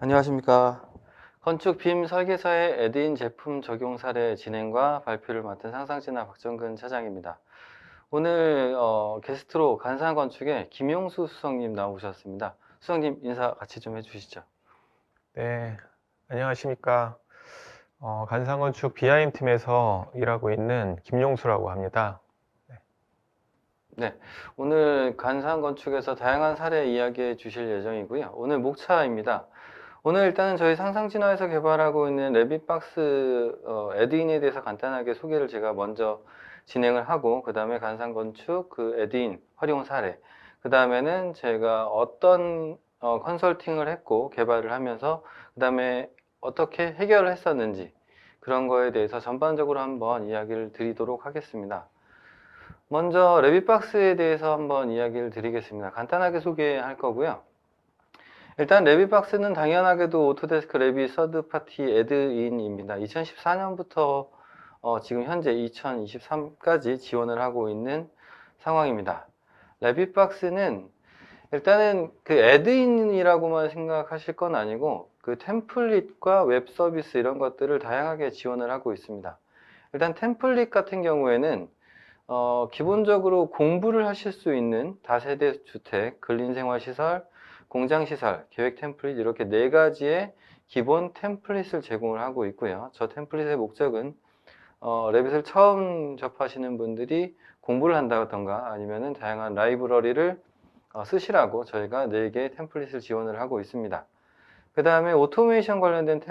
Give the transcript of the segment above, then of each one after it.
안녕하십니까. 건축 빔 설계사의 에드인 제품 적용 사례 진행과 발표를 맡은 상상진화 박정근 차장입니다. 오늘 게스트로 간산건축의 김용수 수석님 나오셨습니다. 수석님 인사 같이 좀 해주시죠. 네, 안녕하십니까. 간상건축 BIM 팀에서 일하고 있는 김용수라고 합니다. 네, 오늘 간산건축에서 다양한 사례 이야기해 주실 예정이고요. 오늘 목차입니다. 오늘 일단은 저희 상상진화에서 개발하고 있는 레빗박스 에드인에 대해서 간단하게 소개를 제가 먼저 진행을 하고, 그 다음에 간상건축 그 에드인 활용 사례, 그 다음에는 제가 어떤 컨설팅을 했고 개발을 하면서 그 다음에 어떻게 해결을 했었는지 그런 거에 대해서 전반적으로 한번 이야기를 드리도록 하겠습니다. 먼저 레빗박스에 대해서 한번 이야기를 드리겠습니다. 간단하게 소개할 거고요. 일단 레빗박스는 당연하게도 오토데스크 레빗 서드파티 애드인입니다. 2014년부터 지금 현재 2023까지 지원을 하고 있는 상황입니다. 레빗박스는 일단은 그 애드인이라고만 생각하실 건 아니고 그 템플릿과 웹 서비스 이런 것들을 다양하게 지원을 하고 있습니다. 일단 템플릿 같은 경우에는 기본적으로 공부를 하실 수 있는 다세대 주택, 근린생활시설, 공장시설, 계획 템플릿 이렇게 네 가지의 기본 템플릿을 제공을 하고 있고요. 저 템플릿의 목적은 레빗을 처음 접하시는 분들이 공부를 한다던가 아니면은 다양한 라이브러리를 쓰시라고 저희가 4개의 템플릿을 지원을 하고 있습니다. 그 다음에 오토메이션 관련된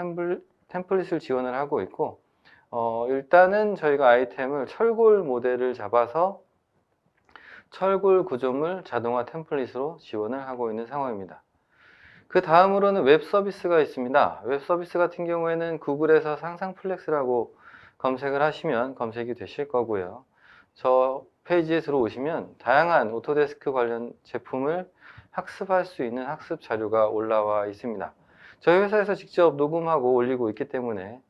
템플릿을 지원을 하고 있고, 일단은 저희가 아이템을 철골 모델을 잡아서 철골 구조물 자동화 템플릿으로 지원을 하고 있는 상황입니다. 그 다음으로는 웹 서비스가 있습니다. 웹 서비스 같은 경우에는 구글에서 상상플렉스라고 검색을 하시면 검색이 되실 거고요. 저 페이지에 들어오시면 다양한 오토데스크 관련 제품을 학습할 수 있는 학습 자료가 올라와 있습니다. 저희 회사에서 직접 녹음하고 올리고 있기 때문에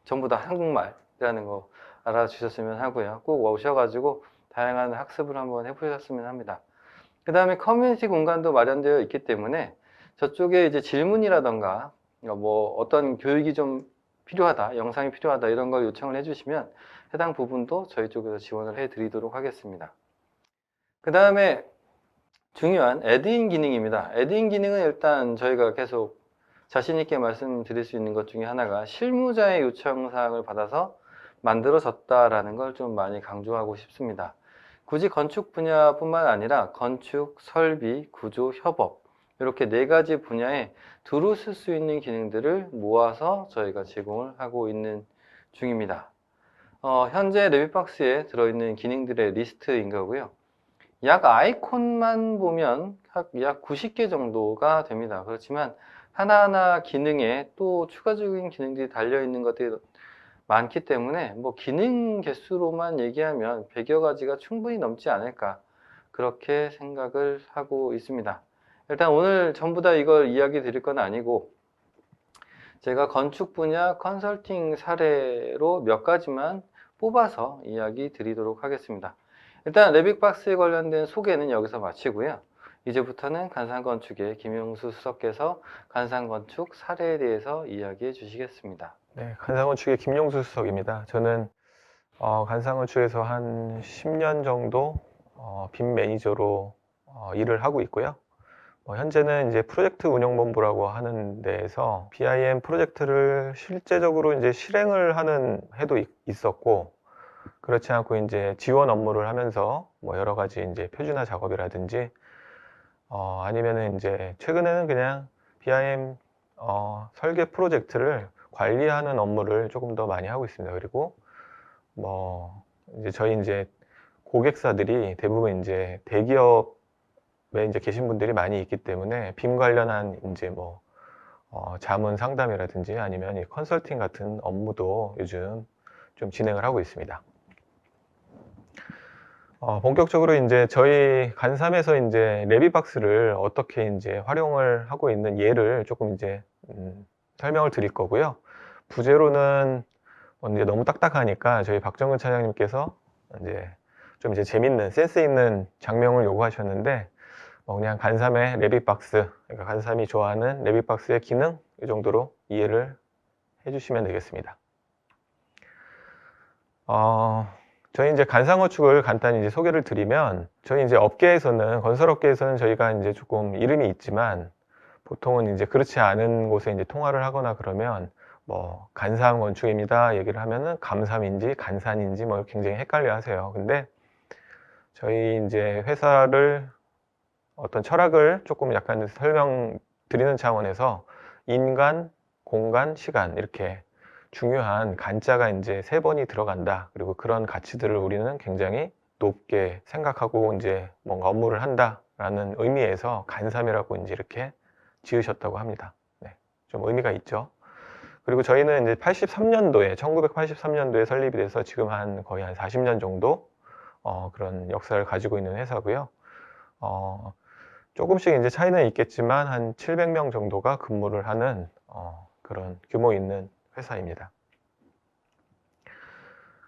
전부 다 한국말이라는 거 알아주셨으면 하고요. 꼭 오셔가지고 다양한 학습을 한번 해보셨으면 합니다. 그 다음에 커뮤니티 공간도 마련되어 있기 때문에 저쪽에 이제 질문이라던가 뭐 어떤 교육이 좀 필요하다, 영상이 필요하다 이런 걸 요청을 해주시면 해당 부분도 저희 쪽에서 지원을 해드리도록 하겠습니다. 그 다음에 중요한 애드인 기능입니다. 애드인 기능은 일단 저희가 계속 자신 있게 말씀드릴 수 있는 것 중에 하나가 실무자의 요청사항을 받아서 만들어졌다라는 걸 좀 많이 강조하고 싶습니다. 굳이 건축 분야뿐만 아니라 건축, 설비, 구조, 협업 이렇게 네 가지 분야에 두루 쓸 수 있는 기능들을 모아서 저희가 제공을 하고 있는 중입니다. 현재 레빗박스에 들어있는 기능들의 리스트인 거고요. 약 아이콘만 보면 약 90개 정도가 됩니다. 그렇지만 하나하나 기능에 또 추가적인 기능들이 달려있는 것들이 많기 때문에 뭐 기능 개수로만 얘기하면 100여 가지가 충분히 넘지 않을까 그렇게 생각을 하고 있습니다. 일단 오늘 전부 다 이걸 이야기 드릴 건 아니고 제가 건축 분야 컨설팅 사례로 몇 가지만 뽑아서 이야기 드리도록 하겠습니다. 일단 레빗박스에 관련된 소개는 여기서 마치고요. 이제부터는 간산건축의 김용수 수석께서 간산건축 사례에 대해서 이야기해 주시겠습니다. 네, 간상건축의 김용수 수석입니다. 저는 간상건축에서 한 10년 정도 빔 매니저로 일을 하고 있고요. 현재는 이제 프로젝트 운영본부라고 하는 데에서 BIM 프로젝트를 실제적으로 이제 실행을 하는 해도 있었고, 그렇지 않고 이제 지원 업무를 하면서 뭐 여러 가지 이제 표준화 작업이라든지 아니면은 이제 최근에는 그냥 BIM 설계 프로젝트를 관리하는 업무를 조금 더 많이 하고 있습니다. 그리고 뭐 이제 저희 이제 고객사들이 대부분 이제 대기업에 이제 계신 분들이 많이 있기 때문에 빔 관련한 이제 뭐 자문 상담이라든지 아니면 이 컨설팅 같은 업무도 요즘 좀 진행을 하고 있습니다. 본격적으로 이제 저희 간삼에서 이제 레빗박스를 어떻게 이제 활용을 하고 있는 예를 조금 이제 설명을 드릴 거고요. 부제로는 이제 너무 딱딱하니까 저희 박정근 차장님께서 이제 좀 이제 재밌는 센스 있는 장면을 요구하셨는데 그냥 간삼의 레빗박스, 그러니까 간삼이 좋아하는 레빗박스의 기능 이 정도로 이해를 해주시면 되겠습니다. 저희 이제 간상어축을 간단히 이제 소개를 드리면, 저희 이제 업계에서는, 건설업계에서는 저희가 이제 조금 이름이 있지만, 보통은 이제 그렇지 않은 곳에 이제 통화를 하거나 그러면, 뭐, 간삼 건축입니다 얘기를 하면은 감삼인지 간산인지 뭐 굉장히 헷갈려 하세요. 근데 저희 이제 회사를 어떤 철학을 조금 약간 설명드리는 차원에서 인간, 공간, 시간 이렇게 중요한 간자가 이제 3번이 들어간다. 그리고 그런 가치들을 우리는 굉장히 높게 생각하고 이제 뭔가 업무를 한다라는 의미에서 간삼이라고 이제 이렇게 지으셨다고 합니다. 네, 좀 의미가 있죠. 그리고 저희는 이제 1983년도에 설립이 돼서 지금 거의 한 40년 정도 그런 역사를 가지고 있는 회사고요. 조금씩 이제 차이는 있겠지만 한 700명 정도가 근무를 하는 그런 규모 있는 회사입니다.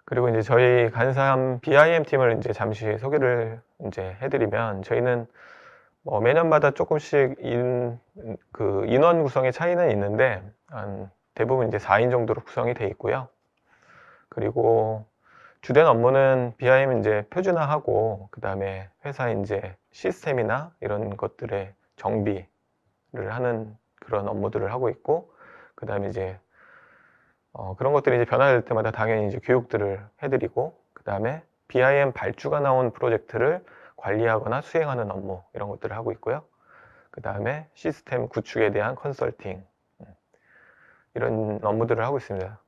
그리고 이제 저희 간삼 BIM 팀을 이제 잠시 소개를 이제 해드리면, 저희는 뭐 매년마다 조금씩 인원 구성의 차이는 있는데 대부분 이제 4인 정도로 구성이 돼 있고요. 그리고 주된 업무는 BIM 이제 표준화하고, 그 다음에 회사 이제 시스템이나 이런 것들의 정비를 하는 그런 업무들을 하고 있고, 그 다음에 이제 그런 것들이 이제 변화될 때마다 당연히 이제 교육들을 해드리고, 그 다음에 BIM 발주가 나온 프로젝트를 관리하거나 수행하는 업무 이런 것들을 하고 있고요. 그 다음에 시스템 구축에 대한 컨설팅 이런 업무들을 하고 있습니다.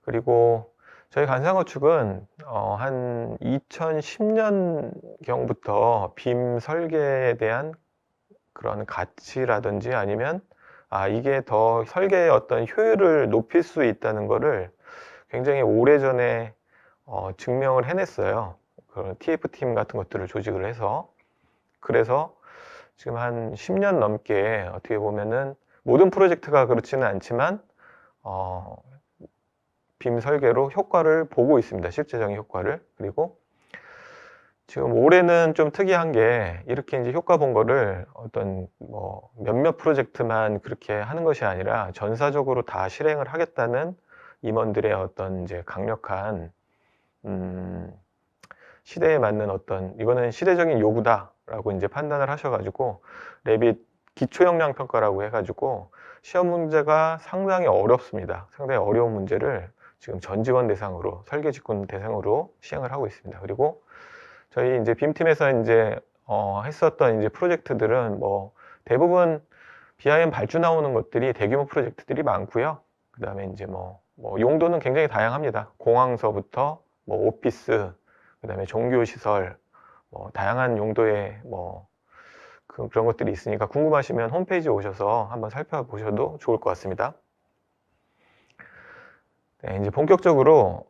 그리고 저희 간상어축은 한 2010년경부터 빔 설계에 대한 그런 가치라든지 아니면 이게 더 설계의 어떤 효율을 높일 수 있다는 거를 굉장히 오래전에 증명을 해냈어요. 그런 TF팀 같은 것들을 조직을 해서. 그래서 지금 한 10년 넘게 어떻게 보면은 모든 프로젝트가 그렇지는 않지만 빔 설계로 효과를 보고 있습니다. 실제적인 효과를. 그리고 지금 올해는 좀 특이한 게, 이렇게 이제 효과 본 거를 어떤 뭐 몇몇 프로젝트만 그렇게 하는 것이 아니라 전사적으로 다 실행을 하겠다는 임원들의 어떤 이제 강력한 시대에 맞는 이거는 시대적인 요구다라고 이제 판단을 하셔가지고 레빗 기초 역량 평가라고 해가지고 시험 문제가 상당히 어렵습니다. 상당히 어려운 문제를 지금 전 직원 대상으로, 설계 직군 대상으로 시행을 하고 있습니다. 그리고 저희 이제 빔팀에서 이제 했었던 이제 프로젝트들은 뭐 대부분 BIM 발주 나오는 것들이 대규모 프로젝트들이 많고요. 그 다음에 이제 뭐 용도는 굉장히 다양합니다. 공항서부터 뭐 오피스, 그 다음에 종교시설, 뭐 다양한 용도의 그런 것들이 있으니까 궁금하시면 홈페이지 오셔서 한번 살펴보셔도 좋을 것 같습니다. 네, 이제 본격적으로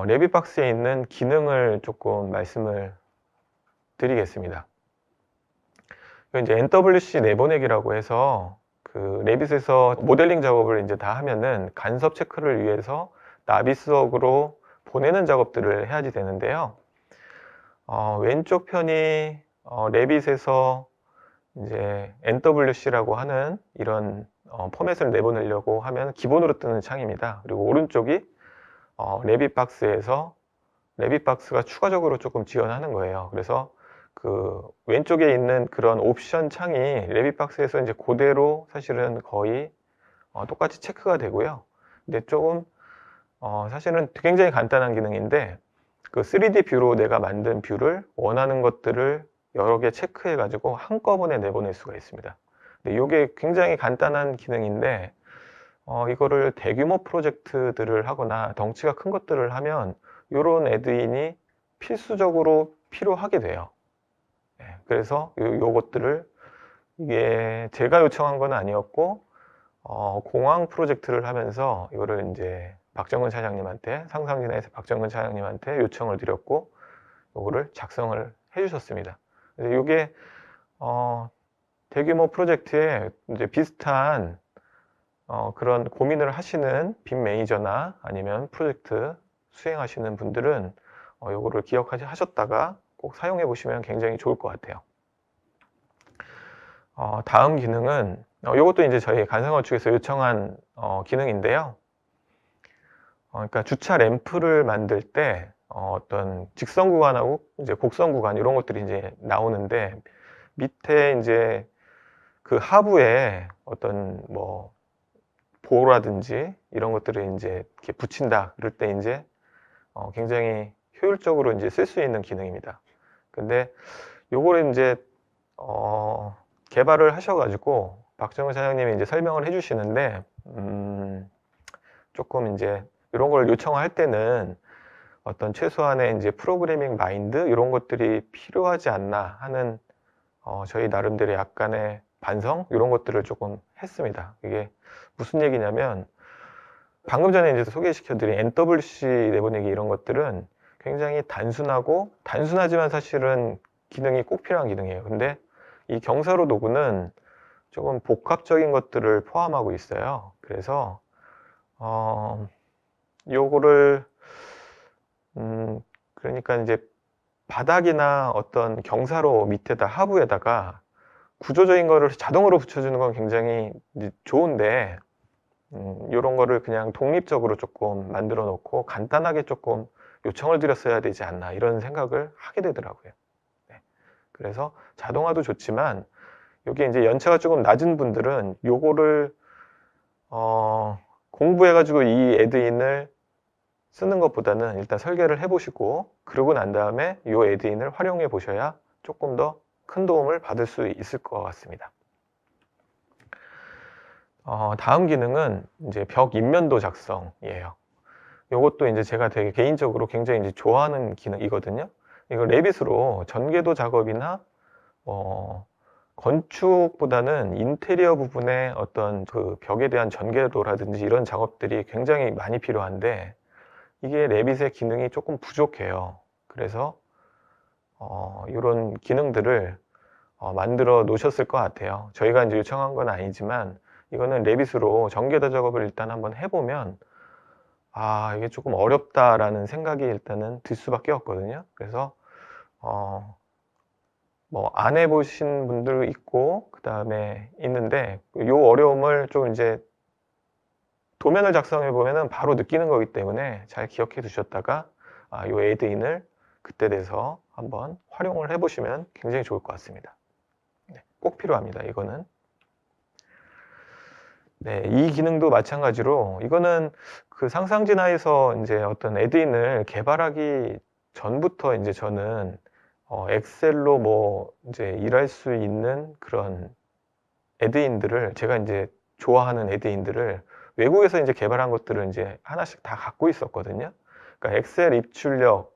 레빗박스에 있는 기능을 조금 말씀을 드리겠습니다. 이제 NWC 내보내기라고 해서 그 레빗에서 모델링 작업을 이제 다 하면은 간섭 체크를 위해서 나비스웍으로 보내는 작업들을 해야지 되는데요. 왼쪽 편이 레빗에서 이제 NWC라고 하는 이런 포맷을 내보내려고 하면 기본으로 뜨는 창입니다. 그리고 오른쪽이 레빗박스에서 레빗박스가 추가적으로 조금 지원하는 거예요. 그래서 그 왼쪽에 있는 그런 옵션 창이 레빗박스에서 이제 그대로 사실은 거의 똑같이 체크가 되고요. 근데 조금 사실은 굉장히 간단한 기능인데, 그 3D 뷰로 내가 만든 뷰를 원하는 것들을 여러 개 체크해 가지고 한꺼번에 내보낼 수가 있습니다. 근데 이게 굉장히 간단한 기능인데 이거를 대규모 프로젝트들을 하거나 덩치가 큰 것들을 하면 이런 애드인이 필수적으로 필요하게 돼요. 네, 그래서 요것들을, 이게 제가 요청한 건 아니었고 공항 프로젝트를 하면서 이거를 이제 박정근 차장님한테, 상상진에서 박정근 차장님한테 요청을 드렸고 요거를 작성을 해주셨습니다. 그래서 이게 대규모 프로젝트에 이제 비슷한 그런 고민을 하시는 빔 매니저나 아니면 프로젝트 수행하시는 분들은 요거를 기억하셨다가 꼭 사용해 보시면 굉장히 좋을 것 같아요. 다음 기능은 이것도 이제 저희 간상건축에서 요청한 기능인데요. 그러니까 주차 램프를 만들 때 어떤 직선 구간하고 이제 곡선 구간 이런 것들이 이제 나오는데 밑에 이제 그 하부에 어떤 뭐 보라든지 이런 것들을 이제 이렇게 붙인다 그럴 때 이제 굉장히 효율적으로 이제 쓸 수 있는 기능입니다. 근데 요거를 이제 개발을 하셔가지고 박정우 사장님이 이제 설명을 해주시는데 조금 이제 이런 걸 요청할 때는 어떤 최소한의 이제 프로그래밍 마인드 이런 것들이 필요하지 않나 하는 저희 나름대로 약간의 반성 이런 것들을 조금 했습니다. 이게 무슨 얘기냐면 방금 전에 이제 소개시켜드린 NWC 내보내기 이런 것들은 굉장히 단순하고 단순하지만 사실은 기능이 꼭 필요한 기능이에요. 근데 이 경사로 도구는 조금 복합적인 것들을 포함하고 있어요. 그래서 요거를 그러니까 이제 바닥이나 어떤 경사로 밑에다 하부에다가 구조적인 거를 자동으로 붙여주는 건 굉장히 이제 좋은데 이런 거를 그냥 독립적으로 조금 만들어 놓고 간단하게 조금 요청을 드렸어야 되지 않나 이런 생각을 하게 되더라고요. 네. 그래서 자동화도 좋지만 여기 이제 연차가 조금 낮은 분들은 요거를 공부해가지고 이 애드인을 쓰는 것보다는 일단 설계를 해보시고 그러고 난 다음에 이 애드인을 활용해 보셔야 조금 더 큰 도움을 받을 수 있을 것 같습니다. 다음 기능은 이제 벽 인면도 작성이에요. 이것도 이제 제가 되게 개인적으로 굉장히 이제 좋아하는 기능이거든요. 이거 레빗으로 전개도 작업이나 건축보다는 인테리어 부분에 어떤 그 벽에 대한 전개도라든지 이런 작업들이 굉장히 많이 필요한데 이게 레빗의 기능이 조금 부족해요. 그래서 이런 기능들을 만들어 놓으셨을 것 같아요. 저희가 이제 요청한 건 아니지만 이거는 레빗으로 전개도 작업을 일단 한번 해보면 이게 조금 어렵다라는 생각이 일단은 들 수밖에 없거든요. 그래서 뭐 안 해보신 분들 있고 그 다음에 있는데 요 어려움을 좀 이제 도면을 작성해 보면은 바로 느끼는 거기 때문에 잘 기억해 두셨다가 요 애드인을 그때 돼서 한번 활용을 해 보시면 굉장히 좋을 것 같습니다. 네, 꼭 필요합니다. 이거는. 네, 이 기능도 마찬가지로 이거는 그 상상진화에서 이제 어떤 애드인을 개발하기 전부터 이제 저는 엑셀로 뭐 이제 일할 수 있는 그런 애드인들을 제가 이제 좋아하는 애드인들을 외국에서 이제 개발한 것들을 이제 하나씩 다 갖고 있었거든요. 그러니까 엑셀 입출력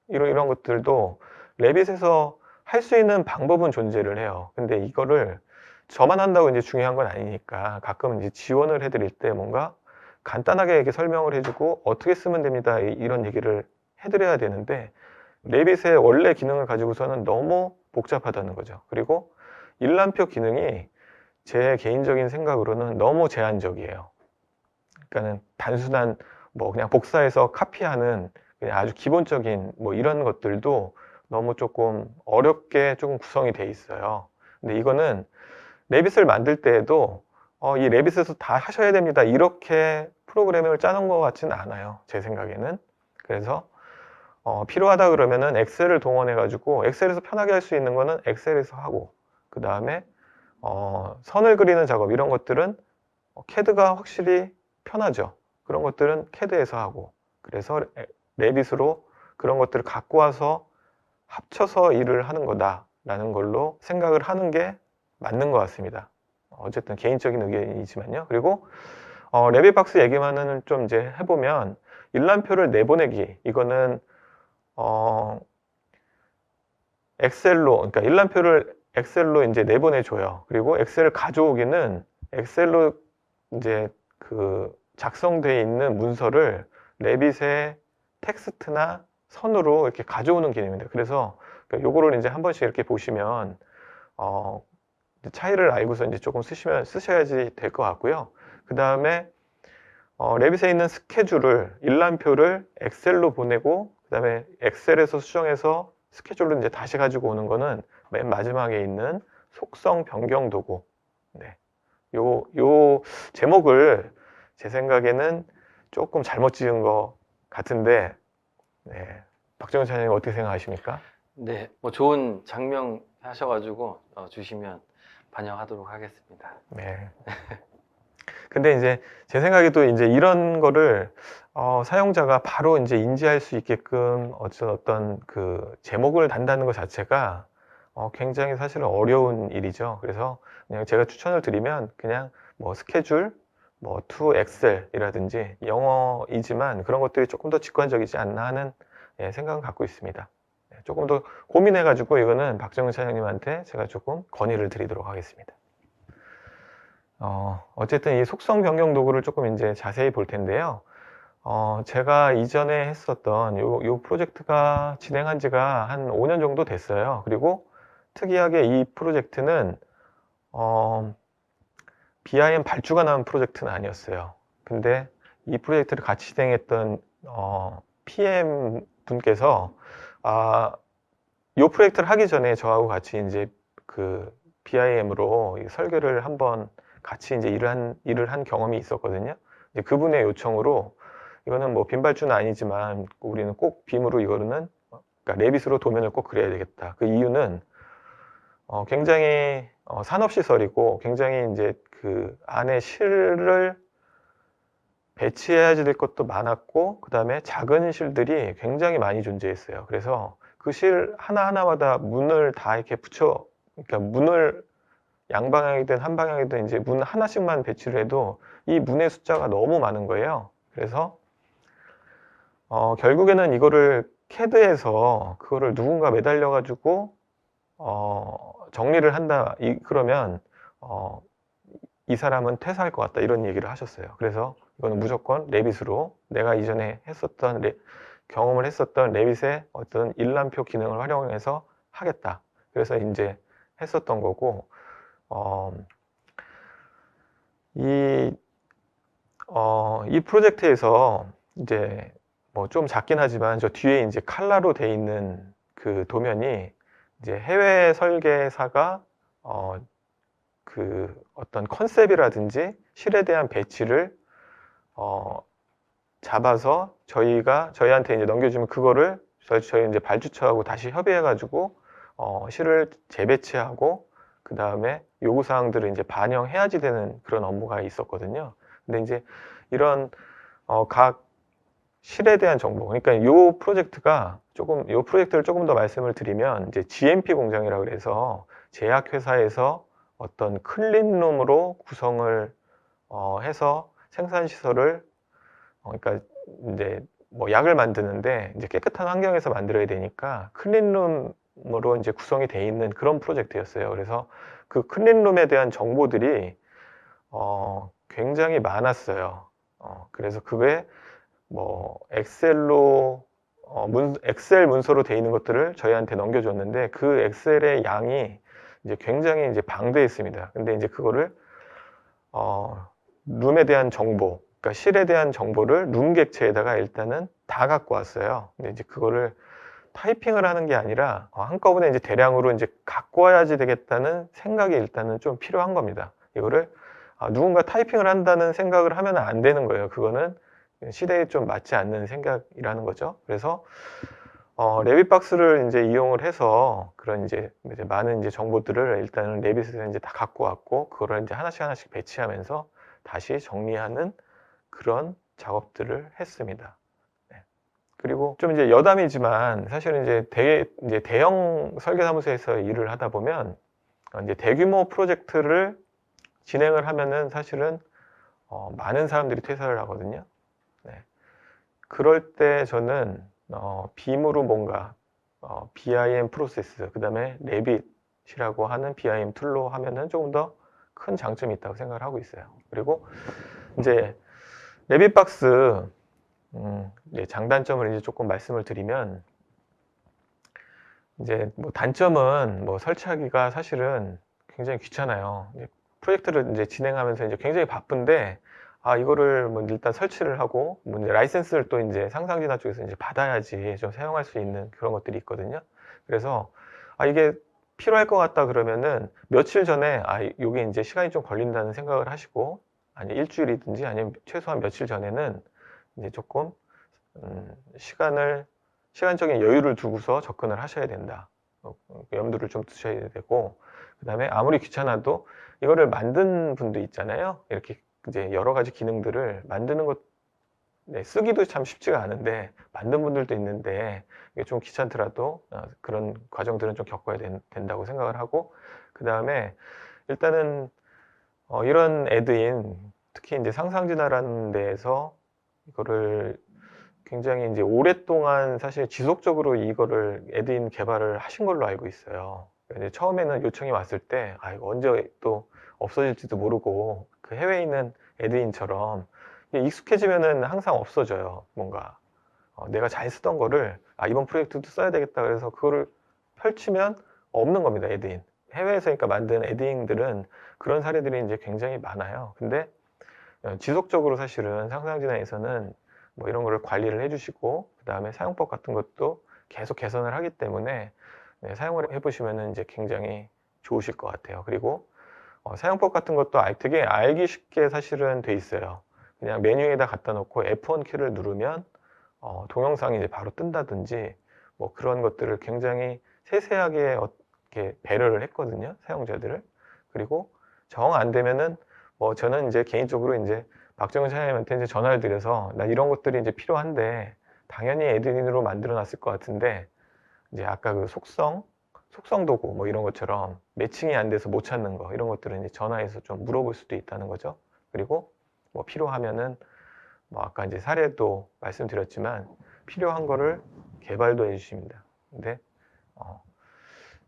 이런 것들도 레빗에서 할 수 있는 방법은 존재를 해요. 근데 이거를 저만 한다고 이제 중요한 건 아니니까 가끔은 이제 지원을 해드릴 때 뭔가 간단하게 이렇게 설명을 해주고 어떻게 쓰면 됩니다. 이런 얘기를 해드려야 되는데 레빗의 원래 기능을 가지고서는 너무 복잡하다는 거죠. 그리고 일람표 기능이 제 개인적인 생각으로는 너무 제한적이에요. 그러니까는 단순한 뭐 그냥 복사해서 카피하는 그냥 아주 기본적인 뭐 이런 것들도 너무 조금 어렵게 조금 구성이 돼 있어요. 근데 이거는 레빗을 만들 때에도 이 레빗에서 다 하셔야 됩니다. 이렇게 프로그램을 짜놓은 것 같지는 않아요. 제 생각에는. 그래서 필요하다 그러면은 엑셀을 동원해 가지고 엑셀에서 편하게 할 수 있는 거는 엑셀에서 하고 그 다음에 선을 그리는 작업 이런 것들은 캐드가 확실히 편하죠. 그런 것들은 캐드에서 하고 그래서 레빗으로 그런 것들을 갖고 와서 합쳐서 일을 하는 거다라는 걸로 생각을 하는 게 맞는 것 같습니다. 어쨌든 개인적인 의견이지만요. 그리고 레빗박스 얘기만은 좀 이제 해보면 일람표를 내보내기 이거는 엑셀로 그러니까 일람표를 엑셀로 이제 내보내줘요. 그리고 엑셀을 가져오기는 엑셀로 이제 그 작성되어 있는 문서를 레빗의 텍스트나 선으로 이렇게 가져오는 개념입니다. 그래서 요거를 이제 한 번씩 이렇게 보시면 차이를 알고서 이제 조금 쓰셔야지 될 것 같고요. 그 다음에 레빗에 있는 스케줄을 일람표를 엑셀로 보내고 그 다음에 엑셀에서 수정해서 스케줄로 이제 다시 가지고 오는 거는 맨 마지막에 있는 속성 변경 도구. 네. 요 제목을 제 생각에는 조금 잘못 지은 것 같은데, 네. 박정현 차장님 어떻게 생각하십니까? 네, 뭐 좋은 장명 하셔가지고 주시면 반영하도록 하겠습니다. 네. 근데 이제 제 생각에도 이제 이런 거를 사용자가 바로 이제 인지할 수 있게끔 어떤 그 제목을 단다는 것 자체가 굉장히 사실은 어려운 일이죠. 그래서 그냥 제가 추천을 드리면 그냥 뭐 스케줄, 뭐 to excel이라든지 영어이지만 그런 것들이 조금 더 직관적이지 않나 하는 생각을 갖고 있습니다. 조금 더 고민해가지고 이거는 박정은 차장님한테 제가 조금 건의를 드리도록 하겠습니다. 어쨌든 이 속성 변경 도구를 조금 이제 자세히 볼 텐데요. 제가 이전에 했었던 요 프로젝트가 진행한 지가 한 5년 정도 됐어요. 그리고 특이하게 이 프로젝트는, BIM 발주가 나온 프로젝트는 아니었어요. 근데 이 프로젝트를 같이 진행했던, PM 분께서, 요 프로젝트를 하기 전에 저하고 같이 이제 그 BIM으로 설계를 한번 같이 이제 일을 한 경험이 있었거든요. 이제 그분의 요청으로 이거는 뭐 빈발주는 아니지만 우리는 꼭 빔으로 이거는 그러니까 레빗으로 도면을 꼭 그려야 되겠다. 그 이유는 굉장히 산업시설이고 굉장히 이제 그 안에 실을 배치해야 될 것도 많았고 그 다음에 작은 실들이 굉장히 많이 존재했어요. 그래서 그 실 하나하나마다 문을 다 이렇게 그러니까 문을 양방향이든 한방향이든 이제 문 하나씩만 배치를 해도 이 문의 숫자가 너무 많은 거예요. 그래서 결국에는 이거를 CAD에서 그거를 누군가 매달려 가지고 정리를 한다 그러면 이 사람은 퇴사할 것 같다 이런 얘기를 하셨어요. 그래서 이거는 무조건 레빗으로 내가 이전에 경험을 했었던 레빗의 어떤 일람표 기능을 활용해서 하겠다. 그래서 이제 했었던 거고, 이 프로젝트에서 이제 뭐 좀 작긴 하지만 저 뒤에 이제 칼라로 돼 있는 그 도면이 이제 해외 설계사가 그 어떤 컨셉이라든지 실에 대한 배치를 잡아서 저희한테 이제 넘겨주면 그거를 저희 이제 발주처하고 다시 협의해가지고 실을 재배치하고 그 다음에 요구사항들을 이제 반영해야지 되는 그런 업무가 있었거든요. 근데 이제 이런 각 실에 대한 정보, 그러니까 요 프로젝트를 조금 더 말씀을 드리면 이제 GMP 공장이라고 그래서 제약회사에서 어떤 클린룸으로 구성을 해서 생산 시설을 그러니까 이제 뭐 약을 만드는데 이제 깨끗한 환경에서 만들어야 되니까 클린룸으로 이제 구성이 돼 있는 그런 프로젝트였어요. 그래서 그 클린룸에 대한 정보들이 굉장히 많았어요. 그래서 그게 뭐 엑셀 문서로 돼 있는 것들을 저희한테 넘겨줬는데 그 엑셀의 양이 이제 굉장히 이제 방대했습니다. 근데 이제 그거를 룸에 대한 정보, 그러니까 실에 대한 정보를 룸 객체에다가 일단은 다 갖고 왔어요. 근데 이제 그거를 타이핑을 하는 게 아니라 한꺼번에 이제 대량으로 이제 갖고 와야지 되겠다는 생각이 일단은 좀 필요한 겁니다. 이거를 누군가 타이핑을 한다는 생각을 하면 안 되는 거예요. 그거는 시대에 좀 맞지 않는 생각이라는 거죠. 그래서 레빗박스를 이제 이용을 해서 그런 이제 많은 이제 정보들을 일단은 레빗에서 이제 다 갖고 왔고 그거를 이제 하나씩 배치하면서 다시 정리하는 그런 작업들을 했습니다. 네. 그리고 좀 이제 여담이지만 사실은 이제 대형 설계사무소에서 일을 하다 보면 이제 대규모 프로젝트를 진행을 하면은 사실은 많은 사람들이 퇴사를 하거든요. 네. 그럴 때 저는 빔으로 뭔가 BIM 프로세스, 그 다음에 레빗이라고 하는 BIM 툴로 하면은 조금 더 큰 장점이 있다고 생각을 하고 있어요. 그리고 이제 레빗박스 장단점을 이제 조금 말씀을 드리면 이제 뭐 단점은 뭐 설치하기가 사실은 굉장히 귀찮아요. 프로젝트를 이제 진행하면서 이제 굉장히 바쁜데 이거를 뭐 일단 설치를 하고 뭐 이제 라이센스를 또 이제 상상진화 쪽에서 이제 받아야지 좀 사용할 수 있는 그런 것들이 있거든요. 그래서 이게 필요할 것 같다 그러면은 며칠 전에 요게 이제 시간이 좀 걸린다는 생각을 하시고, 아니 일주일이든지 아니면 최소한 며칠 전에는 이제 조금 시간적인 여유를 두고서 접근을 하셔야 된다. 염두를 좀 두셔야 되고, 그 다음에 아무리 귀찮아도 이거를 만든 분도 있잖아요. 이렇게 이제 여러 가지 기능들을 만드는 것, 네, 쓰기도 참 쉽지가 않은데 만든 분들도 있는데 이게 좀 귀찮더라도 그런 과정들은 좀 겪어야 된다고 생각을 하고, 그 다음에 일단은 이런 애드인, 특히 이제 상상진화라는 데에서 이거를 굉장히 이제 오랫동안 사실 지속적으로 이거를 애드인 개발을 하신 걸로 알고 있어요. 이제 처음에는 요청이 왔을 때 이거 언제 또 없어질지도 모르고, 그 해외에 있는 애드인처럼 이게 익숙해지면은 항상 없어져요. 뭔가 내가 잘 쓰던 거를 이번 프로젝트도 써야 되겠다 그래서 그거를 펼치면 없는 겁니다. 애드인, 해외에서 그러니까 만든 애드인들은 그런 사례들이 이제 굉장히 많아요. 근데 지속적으로 사실은 상상진화에서는 뭐 이런 거를 관리를 해주시고, 그 다음에 사용법 같은 것도 계속 개선을 하기 때문에 사용을 해보시면은 이제 굉장히 좋으실 것 같아요. 그리고 사용법 같은 것도 되게 알기 쉽게 사실은 돼 있어요. 그냥 메뉴에다 갖다 놓고 F1 키를 누르면 동영상이 이제 바로 뜬다든지 뭐 그런 것들을 굉장히 세세하게 이렇게 배려를 했거든요, 사용자들을. 그리고 정 안 되면은 뭐 저는 이제 개인적으로 이제 박정은 사장님한테 이제 전화를 드려서 나 이런 것들이 이제 필요한데 당연히 애드인으로 만들어 놨을 것 같은데 이제 아까 그 속성 도구 뭐 이런 것처럼 매칭이 안 돼서 못 찾는 거, 이런 것들은 이제 전화해서 좀 물어볼 수도 있다는 거죠. 그리고 뭐 필요하면은 뭐 아까 이제 사례도 말씀드렸지만 필요한 거를 개발도 해주십니다. 근데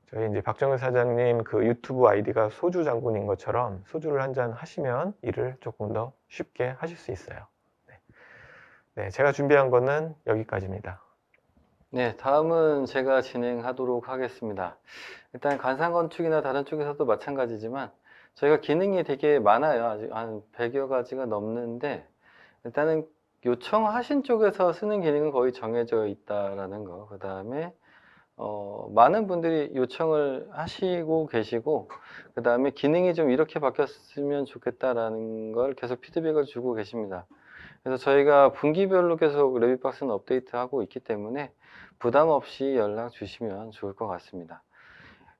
저희 이제 박정은 사장님 그 유튜브 아이디가 소주 장군인 것처럼 소주를 한 잔 하시면 일을 조금 더 쉽게 하실 수 있어요. 네, 제가 준비한 거는 여기까지입니다. 네, 다음은 제가 진행하도록 하겠습니다. 일단 간상건축이나 다른 쪽에서도 마찬가지지만 저희가 기능이 되게 많아요. 아직 한 100여 가지가 넘는데, 일단은 요청하신 쪽에서 쓰는 기능은 거의 정해져 있다라는 거. 그 다음에 많은 분들이 요청을 하시고 계시고, 그 다음에 기능이 좀 이렇게 바뀌었으면 좋겠다라는 걸 계속 피드백을 주고 계십니다. 그래서 저희가 분기별로 계속 레빗박스는 업데이트하고 있기 때문에 부담 없이 연락 주시면 좋을 것 같습니다.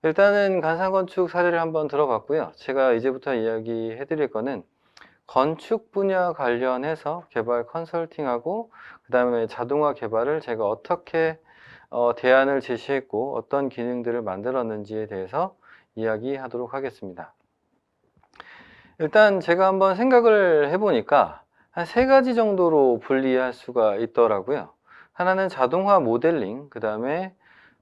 일단은 간상건축 사례를 한번 들어봤고요. 제가 이제부터 이야기해 드릴 거는 건축 분야 관련해서 개발 컨설팅하고, 그 다음에 자동화 개발을 제가 어떻게 대안을 제시했고 어떤 기능들을 만들었는지에 대해서 이야기하도록 하겠습니다. 일단 제가 한번 생각을 해보니까 한 3가지 정도로 분리할 수가 있더라고요. 하나는 자동화 모델링, 그 다음에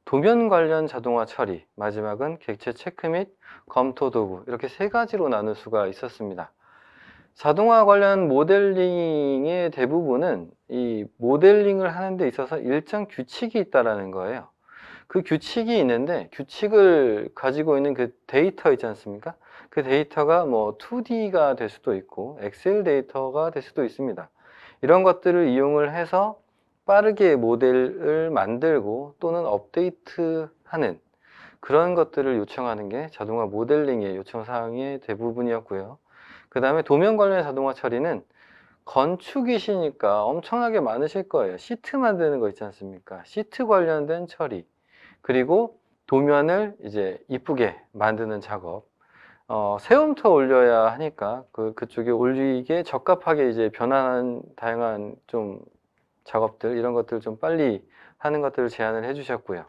도면 관련 자동화 처리, 마지막은 객체 체크 및 검토 도구, 이렇게 3가지로 나눌 수가 있었습니다. 자동화 관련 모델링의 대부분은 이 모델링을 하는 데 있어서 일정 규칙이 있다라는 거예요. 그 규칙이 있는데, 규칙을 가지고 있는 그 데이터 있지 않습니까? 그 데이터가 뭐 2D가 될 수도 있고 엑셀 데이터가 될 수도 있습니다. 이런 것들을 이용을 해서 빠르게 모델을 만들고 또는 업데이트하는 그런 것들을 요청하는 게 자동화 모델링의 요청사항의 대부분이었고요. 그 다음에 도면 관련 자동화 처리는 건축이시니까 엄청나게 많으실 거예요. 시트 만드는 거 있지 않습니까? 시트 관련된 처리, 그리고 도면을 이제 이쁘게 만드는 작업, 세움터 올려야 하니까 그쪽에 올리기에 적합하게 이제 변환한 다양한 좀 작업들, 이런 것들 좀 빨리 하는 것들을 제안을 해주셨고요.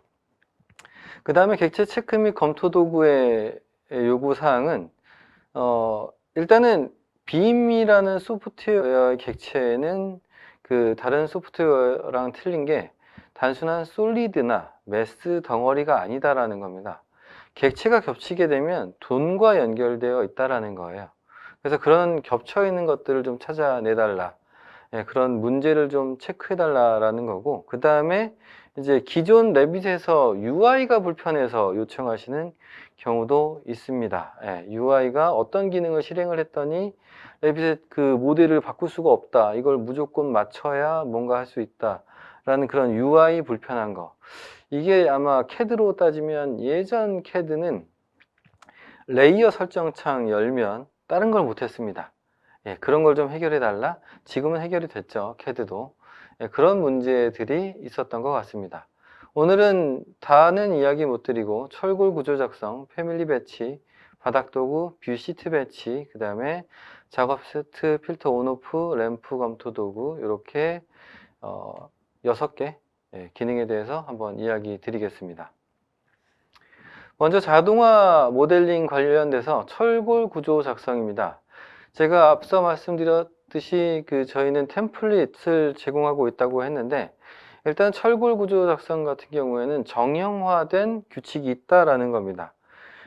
그 다음에 객체 체크 및 검토 도구의 요구 사항은 일단은 빔이라는 소프트웨어의 객체는 그 다른 소프트웨어랑 틀린 게 단순한 솔리드나 매스 덩어리가 아니다라는 겁니다. 객체가 겹치게 되면 돈과 연결되어 있다라는 거예요. 그래서 그런 겹쳐 있는 것들을 좀 찾아내달라, 그런 문제를 좀 체크해달라라는 거고, 그 다음에 이제 기존 레빗에서 UI가 불편해서 요청하시는 경우도 있습니다. UI가 어떤 기능을 실행을 했더니 레빗의 그 모델을 바꿀 수가 없다, 이걸 무조건 맞춰야 뭔가 할 수 있다, 라는 그런 UI 불편한 거. 이게 아마 CAD로 따지면 예전 CAD는 레이어 설정창 열면 다른 걸 못했습니다. 예, 그런 걸 좀 해결해 달라. 지금은 해결이 됐죠. CAD도. 예, 그런 문제들이 있었던 것 같습니다. 오늘은 다는 이야기 못 드리고 철골 구조 작성, 패밀리 배치, 바닥 도구, 뷰 시트 배치, 그 다음에 작업 세트, 필터 온오프, 램프 검토 도구 이렇게 6개 기능에 대해서 한번 이야기 드리겠습니다. 먼저 자동화 모델링 관련돼서 철골 구조 작성입니다. 제가 앞서 말씀드렸듯이 저희는 템플릿을 제공하고 있다고 했는데 일단 철골 구조 작성 같은 경우에는 정형화된 규칙이 있다라는 겁니다.